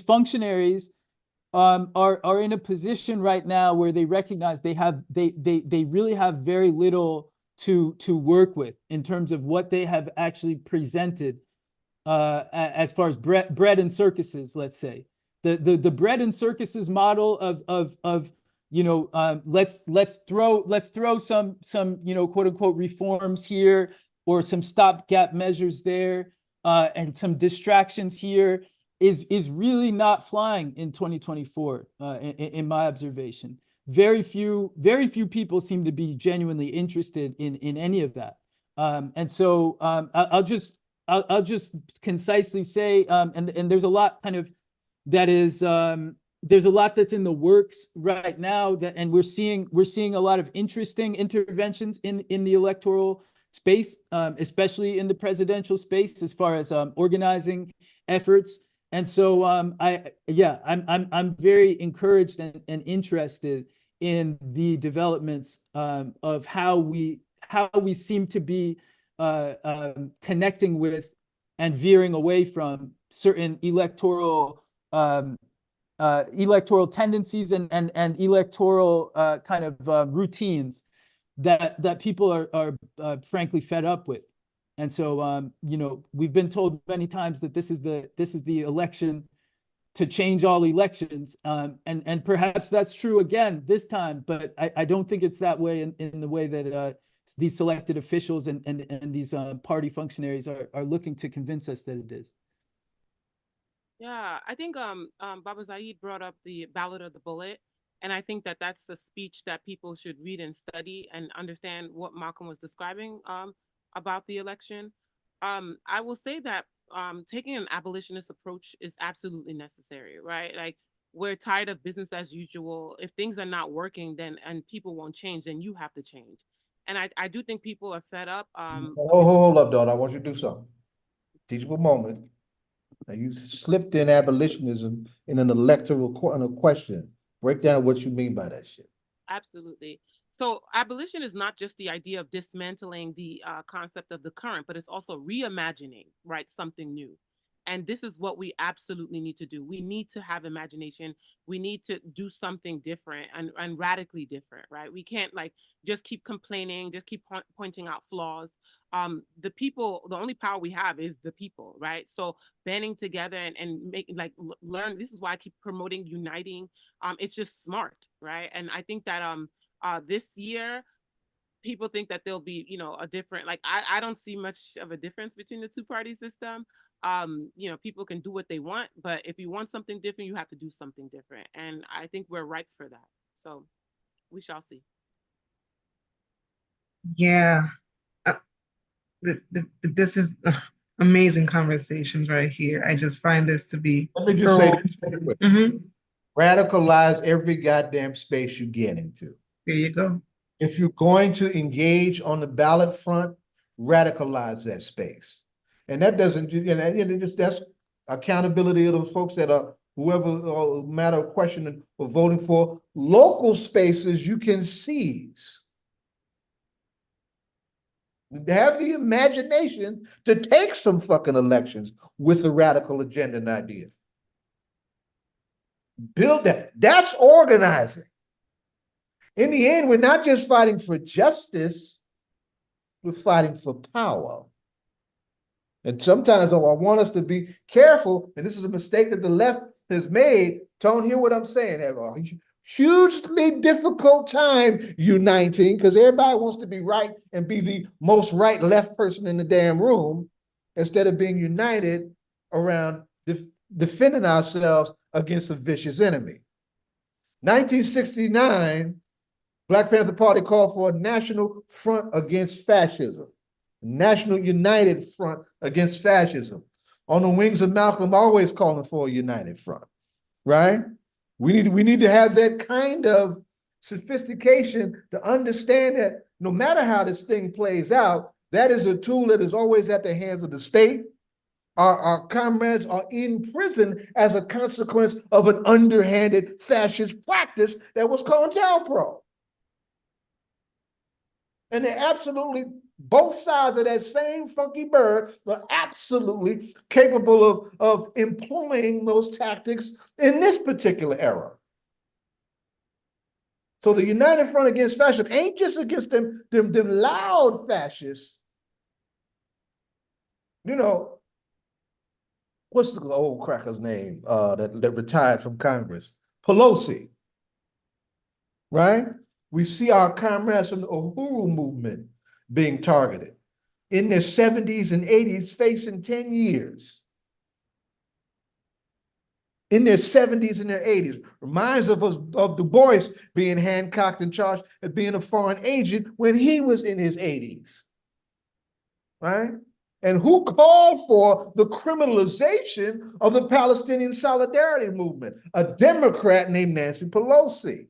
functionaries are in a position right now where they recognize they really have very little to work with in terms of what they have actually presented as far as bread and circuses, let's say. The bread and circuses model of let's throw some quote unquote reforms here, or some stopgap measures there, and some distractions here is really not flying in 2024 in my observation. Very few people seem to be genuinely interested in any of that, and so I'll just concisely say, and there's a lot kind of that is there's a lot that's in the works right now, and we're seeing a lot of interesting interventions in the electoral space, especially in the presidential space, as far as organizing efforts. And so I'm very encouraged and interested in the developments of how we seem to be connecting with and veering away from certain electoral tendencies and electoral kind of routines that people are frankly fed up with. And so, we've been told many times that this is the election to change all elections, and perhaps that's true again this time. But I don't think it's that way in the way that these selected officials and these party functionaries are looking to convince us that it is. Yeah, I think Baba Zaid brought up the Ballad of the Bullet, and I think that that's the speech that people should read and study and understand what Malcolm was describing about the election. I will say that taking an abolitionist approach is absolutely necessary, right? Like, we're tired of business as usual. If things are not working, then and people won't change, then you have to change. And I do think people are fed up. Hold up, daughter. I want you to do something. Teachable moment. Now you slipped in abolitionism in an electoral question. Break down what you mean by that shit. Absolutely. So abolition is not just the idea of dismantling the concept of the current, but it's also reimagining, right? Something new. And this is what we absolutely need to do. We need to have imagination. We need to do something different and radically different, right? We can't like just keep complaining, just keep pointing out flaws. The people, the only power we have is the people, right? So banding together and making like learn. This is why I keep promoting uniting. It's just smart, right? And I think that this year people think that there'll be, you know, a different, like I don't see much of a difference between the two-party system. You know, people can do what they want, but if you want something different, you have to do something different. And I think we're ripe for that. So we shall see. Yeah. This is amazing conversations right here. I just find this to be Let me just say this. Mhm. Radicalize every goddamn space you get into. There you go. If you're going to engage on the ballot front, radicalize that space. And that doesn't, that's accountability of those folks that are whoever matter of question or voting for. Local spaces you can seize. Have the imagination to take some fucking elections with a radical agenda and idea. Build that. That's organizing. In the end, we're not just fighting for justice, we're fighting for power. And sometimes I want us to be careful, and this is a mistake that the left has made. Don't hear what I'm saying. Have a hugely difficult time uniting because everybody wants to be right and be the most right left person in the damn room instead of being united around defending ourselves against a vicious enemy. 1969, Black Panther Party called for a national front against fascism. National United Front against fascism. On the wings of Malcolm, always calling for a united front, right? We need to have that kind of sophistication to understand that no matter how this thing plays out, that is a tool that is always at the hands of the state. Our comrades are in prison as a consequence of an underhanded fascist practice that was COINTELPRO. And they're absolutely, both sides of that same funky bird are absolutely capable of employing those tactics in this particular era. So the United Front against fascism ain't just against them loud fascists. You know, what's the old cracker's name that retired from Congress? Pelosi, right? We see our comrades from the Uhuru movement being targeted in their 70s and 80s, facing 10 years. In their 70s and their 80s. Reminds of us of Du Bois being handcuffed and charged as being a foreign agent when he was in his 80s. Right? And who called for the criminalization of the Palestinian Solidarity Movement? A Democrat named Nancy Pelosi.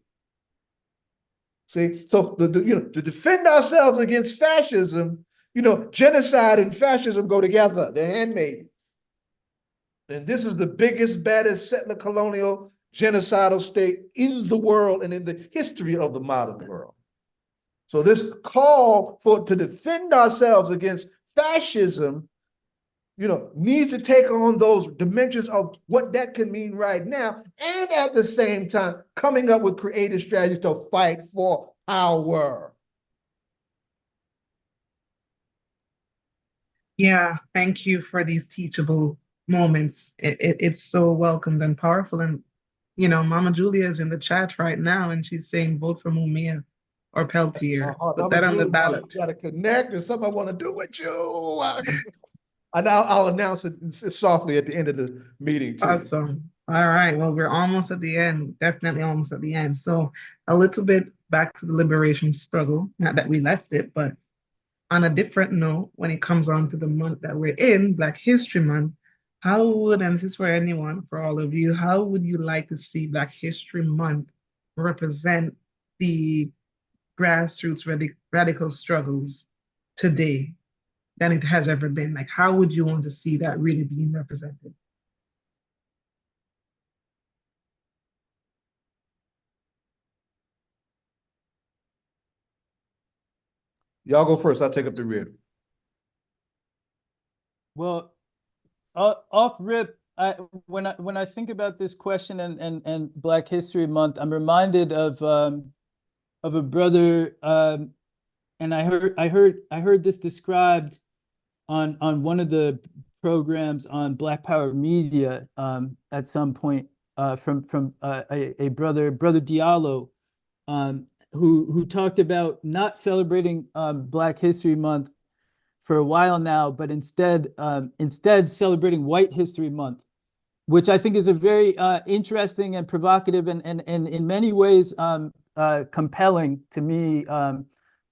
See, so to defend ourselves against fascism, genocide and fascism go together. They're handmaidens. And this is the biggest, baddest settler colonial genocidal state in the world and in the history of the modern world. So this call to defend ourselves against fascism, needs to take on those dimensions of what that can mean right now, and at the same time, coming up with creative strategies to fight for power. Yeah, thank you for these teachable moments. It's so welcomed and powerful. And, Mama Julia is in the chat right now, and she's saying vote for Mumia or Peltier. Put that on the ballot. You got to connect. There's something I want to do with you. And I'll announce it softly at the end of the meeting too. Awesome. All right. Well, we're almost at the end, definitely almost at the end. So a little bit back to the liberation struggle, not that we left it, but on a different note, when it comes on to the month that we're in, Black History Month, how would, and this is for anyone, for all of you, how would you like to see Black History Month represent the grassroots radical struggles today than it has ever been? Like, how would you want to see that really being represented? Y'all go first. I'll take up the rear. Well, off rip, when I think about this question and Black History Month, I'm reminded of a brother, and I heard this described on one of the programs on Black Power Media at some point from a brother Diallo, who talked about not celebrating Black History Month for a while now, but instead celebrating White History Month, which I think is a very interesting and provocative and in many ways compelling to me,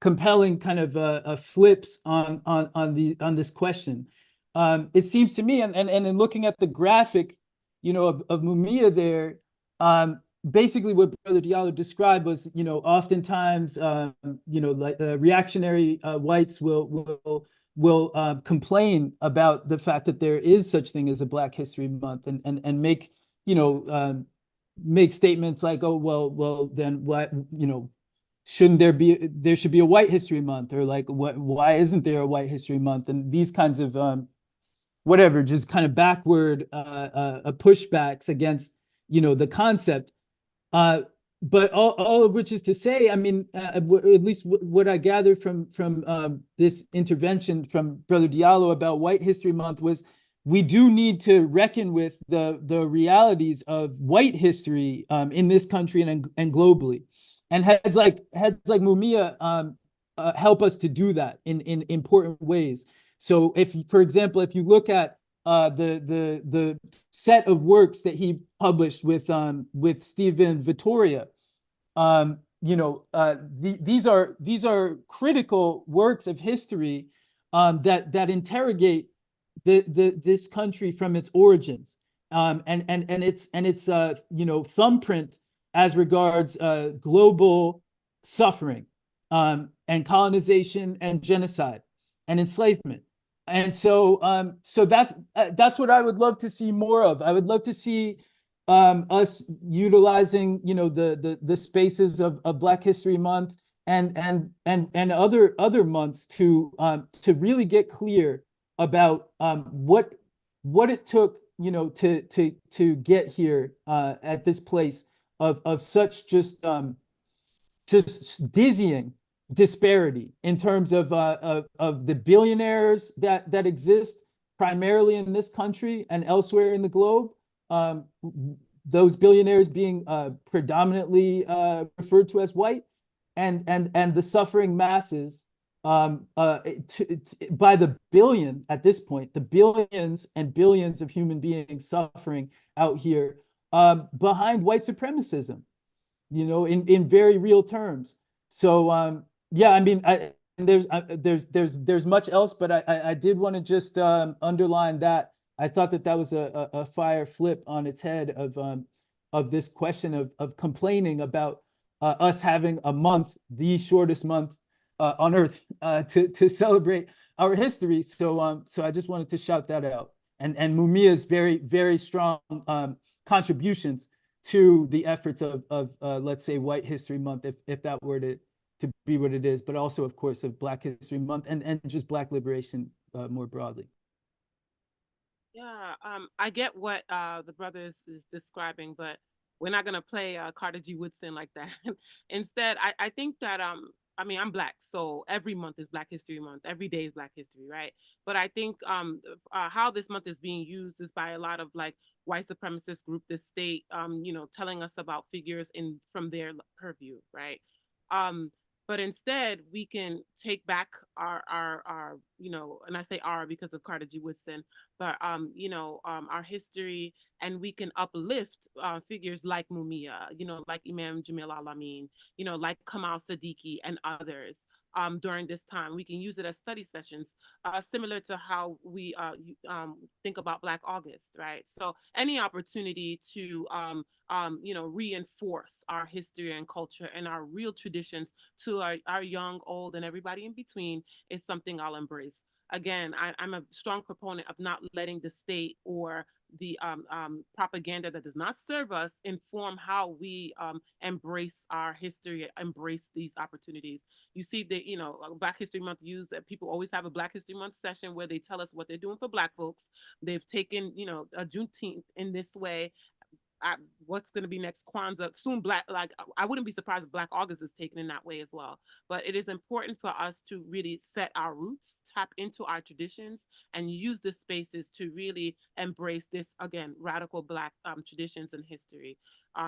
compelling kind of flips on this question. It seems to me, and in looking at the graphic, of Mumia there, basically what Brother Diallo described was, oftentimes, like reactionary whites will complain about the fact that there is such thing as a Black History Month and make, make statements like, oh, well, then what, shouldn't there should be a White History Month, or like, why isn't there a White History Month? And these kinds of, whatever, just kind of backward pushbacks against, the concept. But all of which is to say, I mean, at least what I gathered from this intervention from Brother Diallo about White History Month was, we do need to reckon with the realities of white history in this country and globally, and heads like Mumia help us to do that in important ways. So, for example, if you look at the set of works that he published with Stephen Vittoria, these are critical works of history that interrogate this country from its origins, and its thumbprint as regards global suffering, and colonization and genocide and enslavement. And so that's what I would love to see more of. I would love to see us utilizing, the spaces of Black History Month and other months to really get clear about what it took, to get here at this place of such just dizzying disparity in terms of the billionaires that exist primarily in this country and elsewhere in the globe. Those billionaires being predominantly referred to as white, and the suffering masses by the billion at this point, the billions and billions of human beings suffering out here behind white supremacism, in very real terms. So yeah, I mean, there's much else, but I did want to just underline that I thought that was a fire flip on its head of this question of complaining about us having a month, the shortest month on earth, to celebrate our history. So I just wanted to shout that out, and Mumia's very, very strong contributions to the efforts of let's say White History Month, if that were to be what it is, but also, of course, of Black History Month and just Black liberation more broadly. Yeah, I get what the brother is describing, but we're not gonna play Carter G. Woodson like that. Instead, I think that I mean, I'm Black, so every month is Black History Month. Every day is Black History, right? But I think how this month is being used is by a lot of like white supremacist group, the state, telling us about figures from their purview, right? But instead we can take back our and I say our because of Carter G. Woodson, but our history, and we can uplift figures like Mumia, like Imam Jamil Al-Amin, like Kamal Siddiqui and others, during this time. We can use it as study sessions, similar to how we think about Black August, right? So any opportunity to reinforce our history and culture and our real traditions to our young, old, and everybody in between is something I'll embrace. Again, I'm a strong proponent of not letting the state or the propaganda that does not serve us inform how we embrace our history, embrace these opportunities. You see that, Black History Month used that people always have a Black History Month session where they tell us what they're doing for Black folks. They've taken, a Juneteenth in this way. What's going to be next? Kwanzaa, soon I wouldn't be surprised if Black August is taken in that way as well. But it is important for us to really set our roots, tap into our traditions, and use the spaces to really embrace this, again, radical Black traditions and history.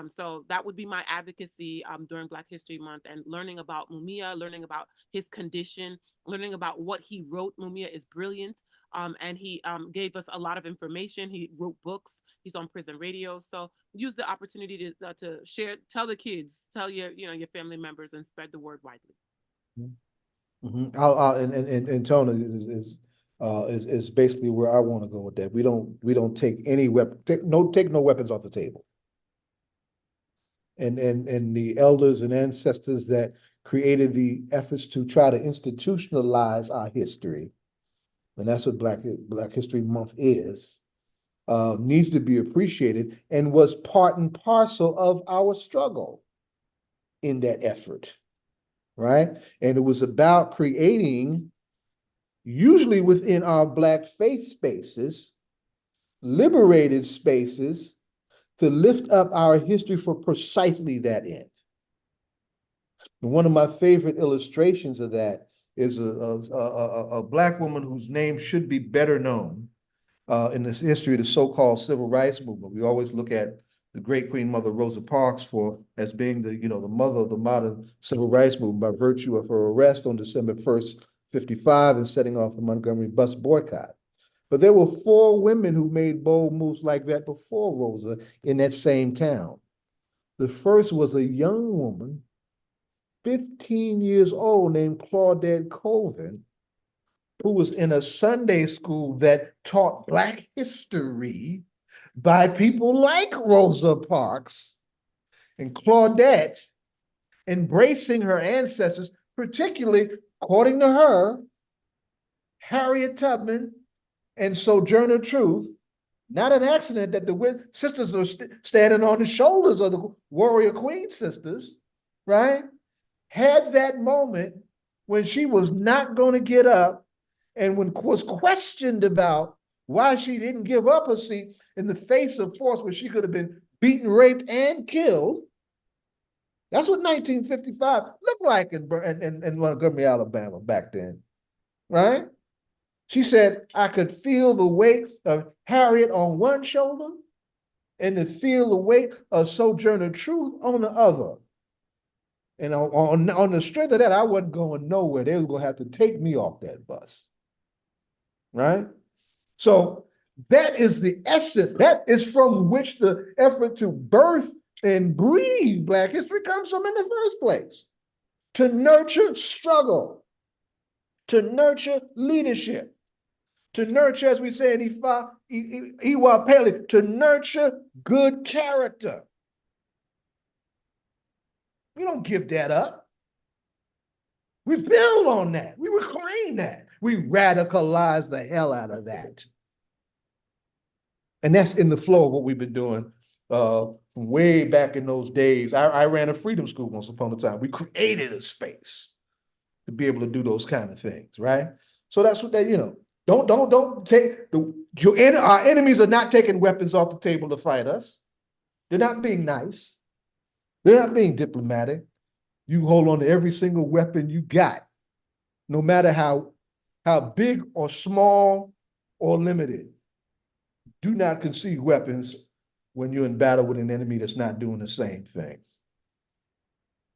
So that would be my advocacy during Black History Month, and learning about Mumia, learning about his condition, learning about what he wrote. Mumia is brilliant. And he gave us a lot of information. He wrote books. He's on prison radio. So use the opportunity to share, tell the kids, tell your family members, and spread the word widely. Mm-hmm. And Tony is basically where I want to go with that. We don't take any take no weapons off the table. And the elders and ancestors that created the efforts to try to institutionalize our history, and that's what Black History Month is, needs to be appreciated and was part and parcel of our struggle in that effort, right? And it was about creating, usually within our Black faith spaces, liberated spaces to lift up our history for precisely that end. And one of my favorite illustrations of that is a Black woman whose name should be better known in the history of the so-called civil rights movement. We always look at the great Queen Mother Rosa Parks as being the mother of the modern civil rights movement by virtue of her arrest on December 1st, 1955, and setting off the Montgomery bus boycott. But there were 4 women who made bold moves like that before Rosa in that same town. The first was a young woman, 15 years old, named Claudette Colvin, who was in a Sunday school that taught Black history by people like Rosa Parks. And Claudette, embracing her ancestors, particularly, according to her, Harriet Tubman and Sojourner Truth, not an accident that the sisters are standing on the shoulders of the warrior queen sisters, right? Had that moment when she was not going to get up and when was questioned about why she didn't give up her seat in the face of force where she could have been beaten, raped, and killed. That's what 1955 looked like in Montgomery, Alabama back then, right? She said, I could feel the weight of Harriet on one shoulder and to feel the weight of Sojourner Truth on the other. And on the strength of that, I wasn't going nowhere. They were going to have to take me off that bus, right? So that is the essence. That is from which the effort to birth and breathe Black history comes from in the first place. To nurture struggle, to nurture leadership, to nurture, as we say in Iwa Pele, to nurture good character. We don't give that up. We build on that. We reclaim that. We radicalize the hell out of that. And that's in the flow of what we've been doing from way back in those days. I ran a freedom school once upon a time. We created a space to be able to do those kind of things, right? So that's what they, don't take our enemies are not taking weapons off the table to fight us. They're not being nice. They're not being diplomatic. You hold on to every single weapon you got, no matter how big or small or limited. Do not concede weapons when you're in battle with an enemy that's not doing the same thing.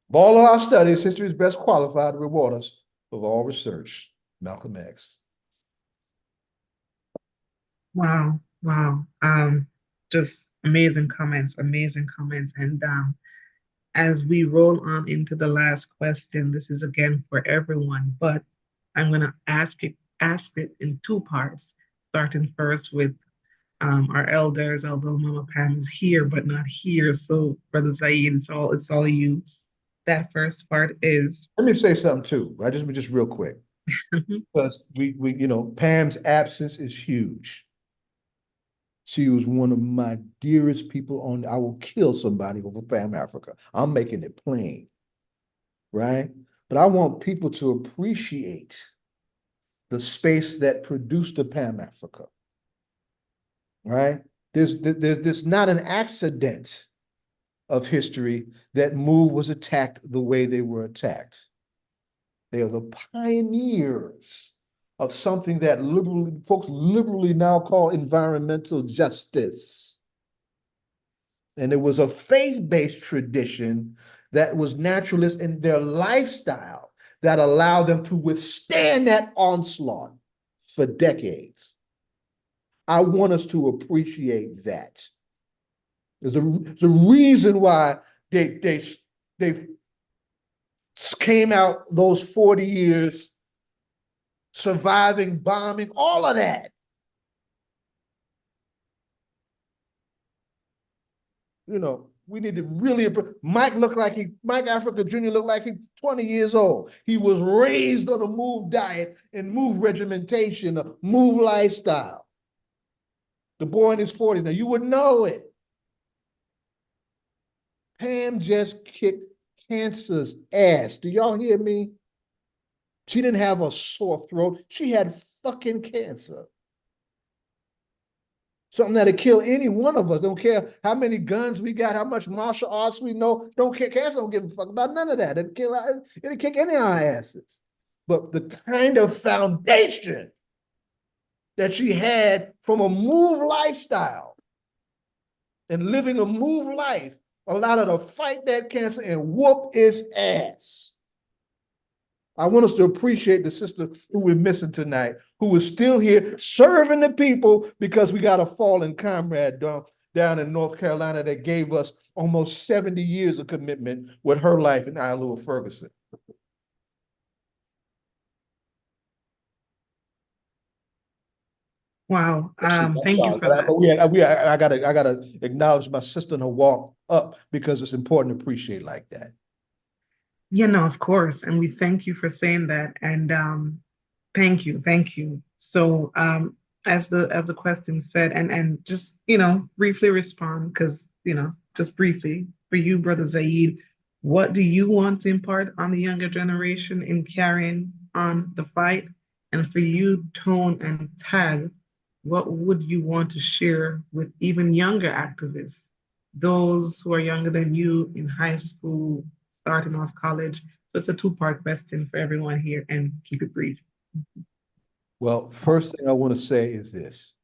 Of all of our studies, history is best qualified to reward us of all research. Malcolm X. Wow, wow. Just amazing comments, and as we roll on into the last question, this is again for everyone, but I'm going to ask it in two parts, starting first with our elders, although Mama Pam is here but not here. So Brother Zaid, it's all you. That first part is Let me say something too, right? Just real quick. Because we Pam's absence is huge. She was one of my dearest people on. I will kill somebody over Pam Africa. I'm making it plain, right? But I want people to appreciate the space that produced the Pam Africa, right? There's not an accident of history that MOVE was attacked the way they were attacked. They are the pioneers of something that folks liberally now call environmental justice. And it was a faith-based tradition that was naturalist in their lifestyle that allowed them to withstand that onslaught for decades. I want us to appreciate that. There's a reason why they came out those 40 years surviving, bombing, all of that. We need to really, Mike Africa Jr. looked like he's 20 years old. He was raised on a MOVE diet and MOVE regimentation, a MOVE lifestyle. The boy in his 40s, now you would know it. Pam just kicked cancer's ass. Do y'all hear me? She didn't have a sore throat. She had fucking cancer. Something that'll kill any one of us. Don't care how many guns we got, how much martial arts we know. Don't care. Cancer don't give a fuck about none of that. It'll kick any of our asses. But the kind of foundation that she had from a MOVE lifestyle and living a MOVE life allowed her to fight that cancer and whoop its ass. I want us to appreciate the sister who we're missing tonight, who is still here serving the people, because we got a fallen comrade down in North Carolina that gave us almost 70 years of commitment with her life in Iowa Ferguson. wow. Thank you for that. But I gotta acknowledge my sister and her walk up, because it's important to appreciate like that. Of course. And we thank you for saying that. And thank you. So as the question said, and just briefly respond, because just briefly for you, Brother Zaid, what do you want to impart on the younger generation in carrying on the fight? And for you, Tone and Tag, what would you want to share with even younger activists, those who are younger than you in high school, starting off college? So it's a two-part question for everyone here, and keep it brief. Well, first thing I want to say is this: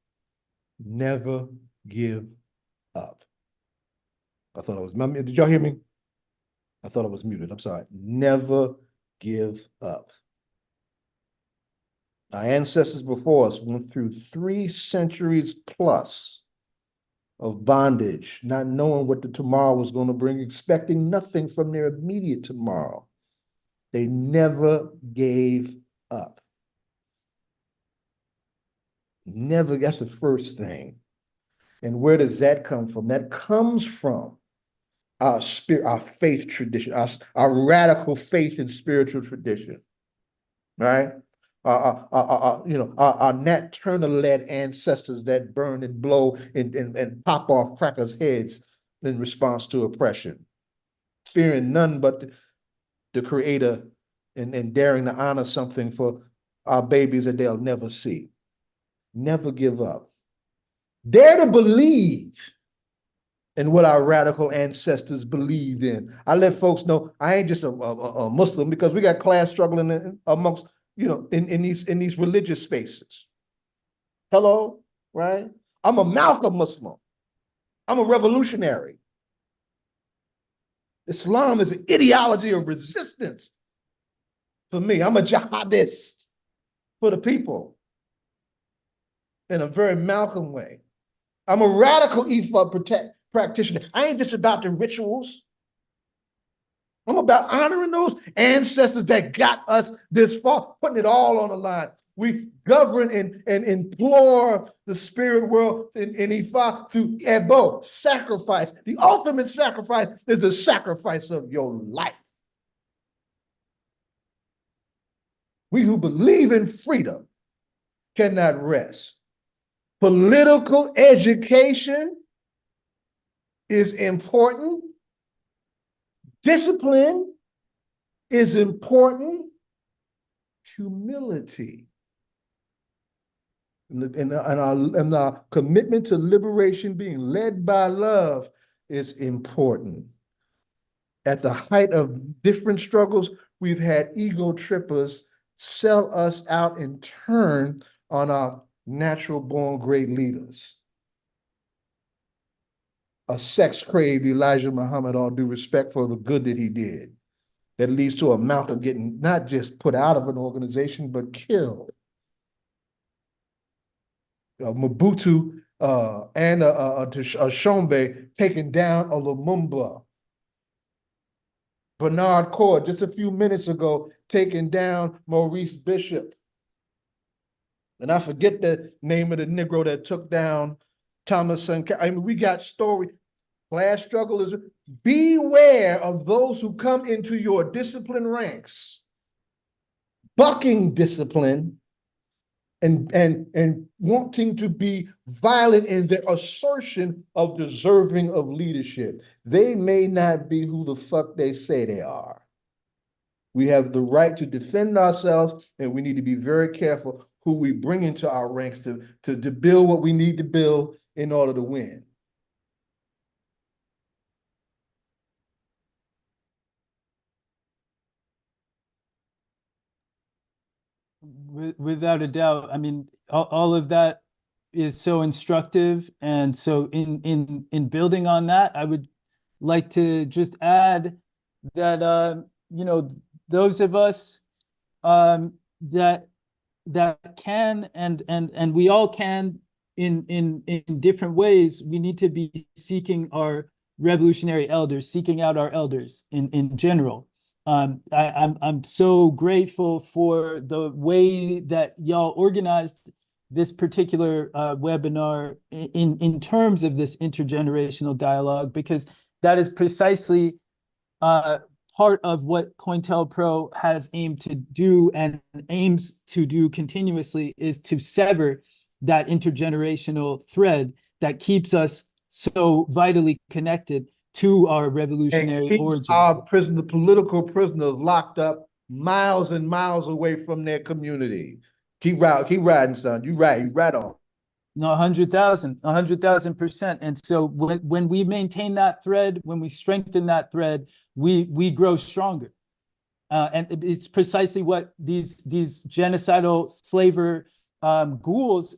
never give up. Did y'all hear me? I thought I was muted. I'm sorry. Never give up. Our ancestors before us went through 3 centuries plus of bondage, not knowing what the tomorrow was going to bring, expecting nothing from their immediate tomorrow. They never gave up. Never, that's the first thing. And where does that come from? That comes from our spirit, our faith tradition, our radical faith and spiritual tradition, right? Our Nat Turner-led ancestors that burn and blow and pop off crackers' heads in response to oppression, fearing none but the Creator, and daring to honor something for our babies that they'll never see. Never give up. Dare to believe in what our radical ancestors believed in. I let folks know I ain't just a Muslim, because we got class struggling amongst, in these religious spaces. Hello, right? I'm a Malcolm Muslim. I'm a revolutionary. Islam is an ideology of resistance for me. I'm a jihadist for the people in a very Malcolm way. I'm a radical Ifa practitioner. I ain't just about the rituals. I'm about honoring those ancestors that got us this far, putting it all on the line. We govern and implore the spirit world in Ifa through Ebo, sacrifice. The ultimate sacrifice is the sacrifice of your life. We who believe in freedom cannot rest. Political education is important. Discipline is important. Humility and our commitment to liberation being led by love is important. At the height of different struggles, we've had ego trippers sell us out and turn on our natural born great leaders. A sex-craved Elijah Muhammad, all due respect for the good that he did, that leads to a amount of getting not just put out of an organization, but killed. Mobutu and Shombe taking down a Lumumba. Bernard Cord, just a few minutes ago, taking down Maurice Bishop. And I forget the name of the Negro that took down Thomas Sankara. I mean, we got story. Class struggle is, beware of those who come into your discipline ranks, bucking discipline and wanting to be violent in their assertion of deserving of leadership. They may not be who the fuck they say they are. We have the right to defend ourselves, and we need to be very careful who we bring into our ranks to build what we need to build in order to win. Without a doubt. I mean, all of that is so instructive. And so in building on that, I would like to just add that, you know, those of us that can and we all can in different ways, we need to be seeking our revolutionary elders, seeking out our elders in general. I'm so grateful for the way that y'all organized this particular webinar in terms of this intergenerational dialogue, because that is precisely part of what COINTELPRO has aimed to do and aims to do continuously, is to sever that intergenerational thread that keeps us so vitally connected to our revolutionary origin. Our political prisoners locked up miles and miles away from their community. Keep riding, son. You right on. No, 100,000%. And so when we maintain that thread, when we strengthen that thread, we grow stronger. And it's precisely what these genocidal slaver ghouls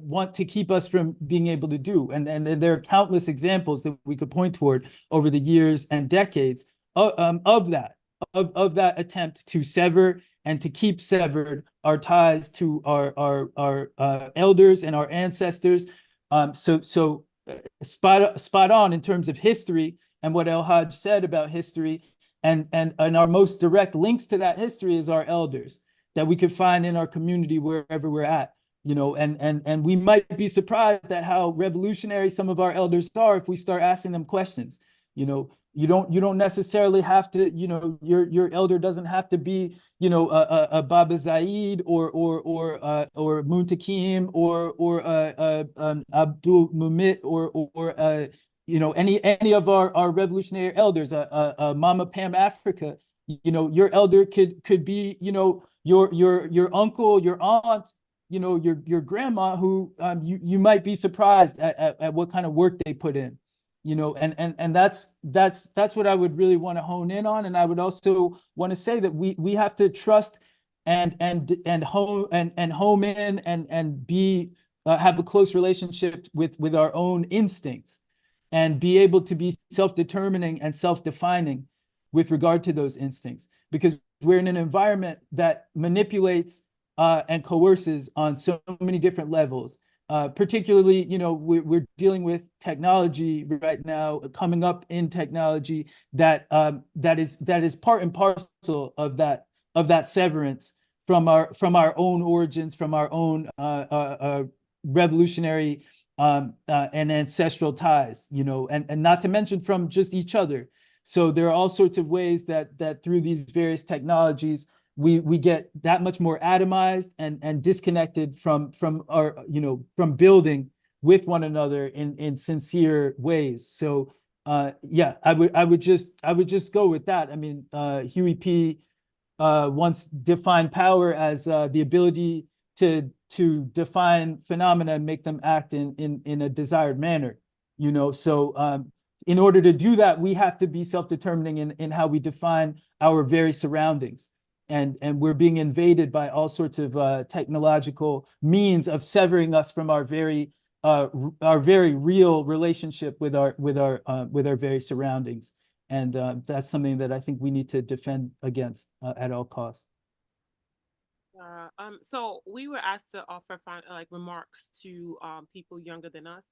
want to keep us from being able to do. And there are countless examples that we could point toward over the years and decades of that attempt to sever and to keep severed our ties to our elders and our ancestors. So spot on in terms of history and what El Haj said about history. And our most direct links to that history is our elders that we could find in our community wherever we're at, you know, and we might be surprised at how revolutionary some of our elders are if we start asking them questions. You know, you don't necessarily have to, you know, your elder doesn't have to be, you know, a Baba Zaid or Muntakim or Abdul Mumit or you know, any of our revolutionary elders, Mama Pam Africa. You know, your elder could be, you know, your uncle, your aunt, you know, your grandma, who you might be surprised at what kind of work they put in, you know, and that's what I would really want to hone in on. And I would also want to say that we have to trust and home in and be have a close relationship with our own instincts and be able to be self-determining and self-defining with regard to those instincts, because we're in an environment that manipulates and coerces on so many different levels. particularly, we're dealing with technology right now, coming up in technology that is part and parcel of that severance from our own origins, from our own revolutionary and ancestral ties, and not to mention from just each other. So there are all sorts of ways that through these various technologies, we get that much more atomized and disconnected from our, from building with one another in sincere ways. So yeah, I would just go with that. I mean, Huey P. Once defined power as the ability to define phenomena and make them act in a desired manner. So in order to do that, we have to be self-determining in how we define our very surroundings. And we're being invaded by all sorts of technological means of severing us from our very real relationship with our very surroundings. And that's something that I think we need to defend against at all costs. So we were asked to offer remarks to people younger than us.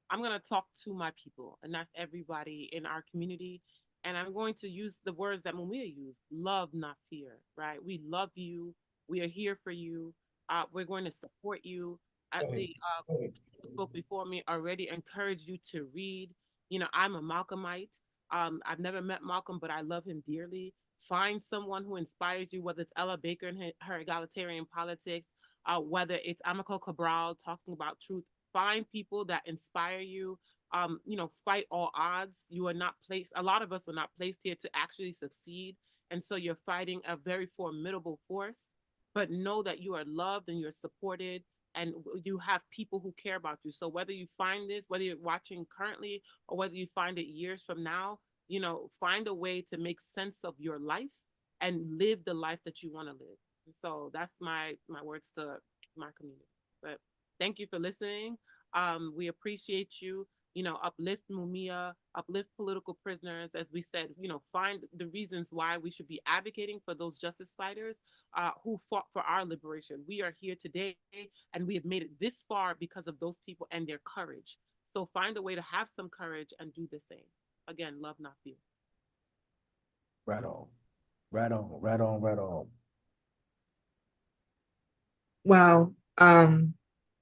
I'm going to talk to my people, and that's everybody in our community. And I'm going to use the words that Mumia used: love, not fear, right? We love you. We are here for you. We're going to support you. The people who spoke before me already encouraged you to read. I'm a Malcolmite. I've never met Malcolm, but I love him dearly. Find someone who inspires you, whether it's Ella Baker and her egalitarian politics, whether it's Amilcar Cabral talking about truth. Find people that inspire you. Fight all odds. You are not placed, a lot of us were not placed here to actually succeed. And so you're fighting a very formidable force, but know that you are loved and you're supported, and you have people who care about you. So whether you find this, whether you're watching currently or whether you find it years from now, find a way to make sense of your life and live the life that you want to live. And so that's my words to my community. But thank you for listening. We appreciate you. Uplift Mumia, uplift political prisoners. As we said, find the reasons why we should be advocating for those justice fighters who fought for our liberation. We are here today, and we have made it this far because of those people and their courage. So find a way to have some courage and do the same. Again, love, not fear. Right on. Right on. Right on. Right on. Wow.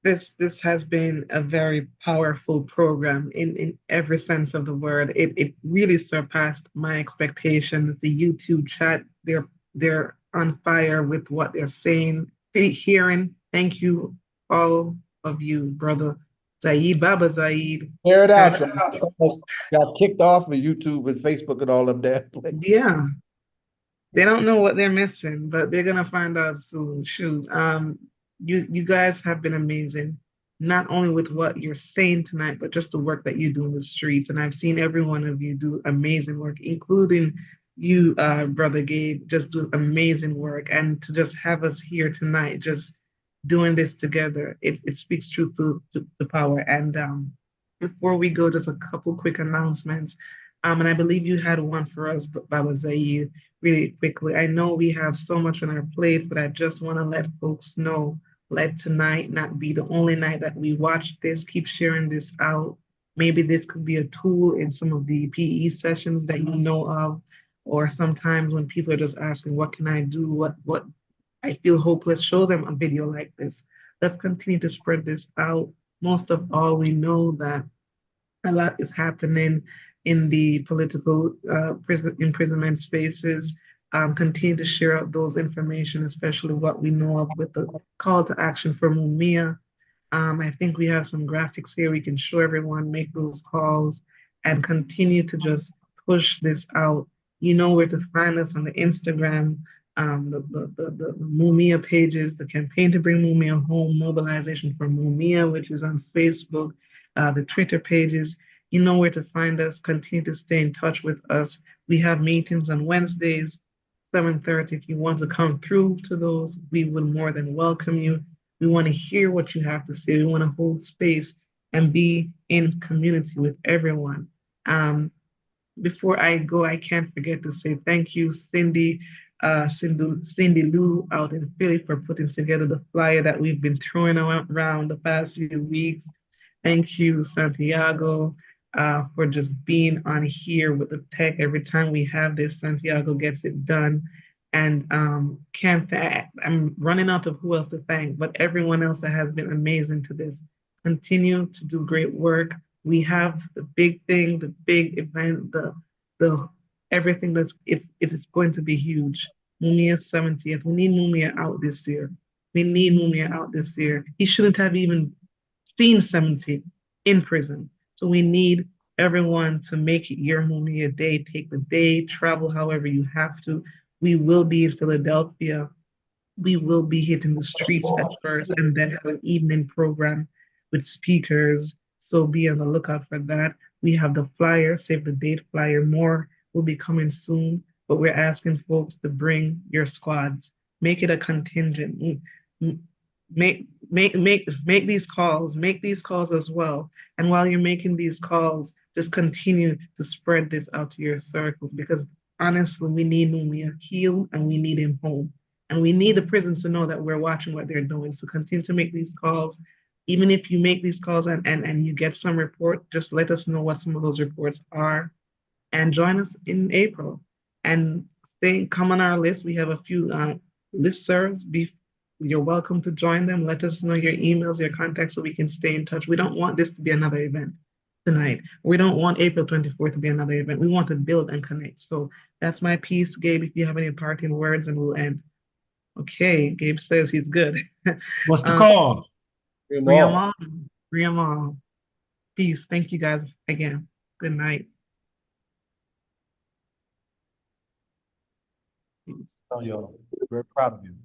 This has been a very powerful program in every sense of the word. It really surpassed my expectations. The YouTube chat, they're on fire with what they're saying, hearing. Thank you, all of you, brother Zaid, Baba Zaid. Air it out. Almost got kicked off of YouTube and Facebook and all them damn places. Yeah. They don't know what they're missing, but they're gonna find out soon. Shoot. You guys have been amazing, not only with what you're saying tonight, but just the work that you do in the streets. And I've seen every one of you do amazing work, including you, Brother Gabe, just do amazing work. And to just have us here tonight, just doing this together, it speaks truth to the power. And before we go, just a couple quick announcements. And I believe you had one for us, Baba Zaid, really quickly. I know we have so much on our plates, but I just want to let folks know, let tonight not be the only night that we watch this. Keep sharing this out. Maybe this could be a tool in some of the PE sessions that you know of, or sometimes when people are just asking, what can I do? What I feel hopeless, show them a video like this. Let's continue to spread this out. Most of all, we know that a lot is happening in the political imprisonment spaces. Continue to share out those information, especially what we know of with the call to action for Mumia. I think we have some graphics here. We can show everyone, make those calls, and continue to just push this out. You know where to find us on the Instagram, the Mumia pages, the campaign to bring Mumia home, mobilization for Mumia, which is on Facebook, the Twitter pages. You know where to find us. Continue to stay in touch with us. We have meetings on Wednesdays, 7:30. If you want to come through to those, we will more than welcome you. We want to hear what you have to say. We want to hold space and be in community with everyone. Before I go, I can't forget to say thank you, Cindy, Cindy Lou out in Philly for putting together the flyer that we've been throwing around the past few weeks. Thank you, Santiago, for just being on here with the tech. Every time we have this, Santiago gets it done. And I'm running out of who else to thank, but everyone else that has been amazing to this. Continue to do great work. We have the big thing, the big event, the everything it is going to be huge. Mumia's 70th. We need Mumia out this year. We need Mumia out this year. He shouldn't have even seen 70 in prison. So we need everyone to make it your Mumia day. Take the day, travel however you have to. We will be in Philadelphia. We will be hitting the streets at first and then have an evening program with speakers. So be on the lookout for that. We have the flyer, save the date flyer. More will be coming soon, but we're asking folks to bring your squads. Make it a contingent. Make these calls. Make these calls as well. And while you're making these calls, just continue to spread this out to your circles because honestly, we need Mumia healed and we need him home. And we need the prison to know that we're watching what they're doing. So continue to make these calls. Even if you make these calls and you get some report, just let us know what some of those reports are and join us in April. And come on our list. We have a few listservs. You're welcome to join them. Let us know your emails, your contacts so we can stay in touch. We don't want this to be another event tonight. We don't want April 24th to be another event. We want to build and connect. So that's my piece. Gabe, if you have any parting words, and we'll end. Okay, Gabe says he's good. What's the call? Free 'em all. Free 'em all. Peace. Thank you guys again. Good night. Oh, yo, we're proud of you.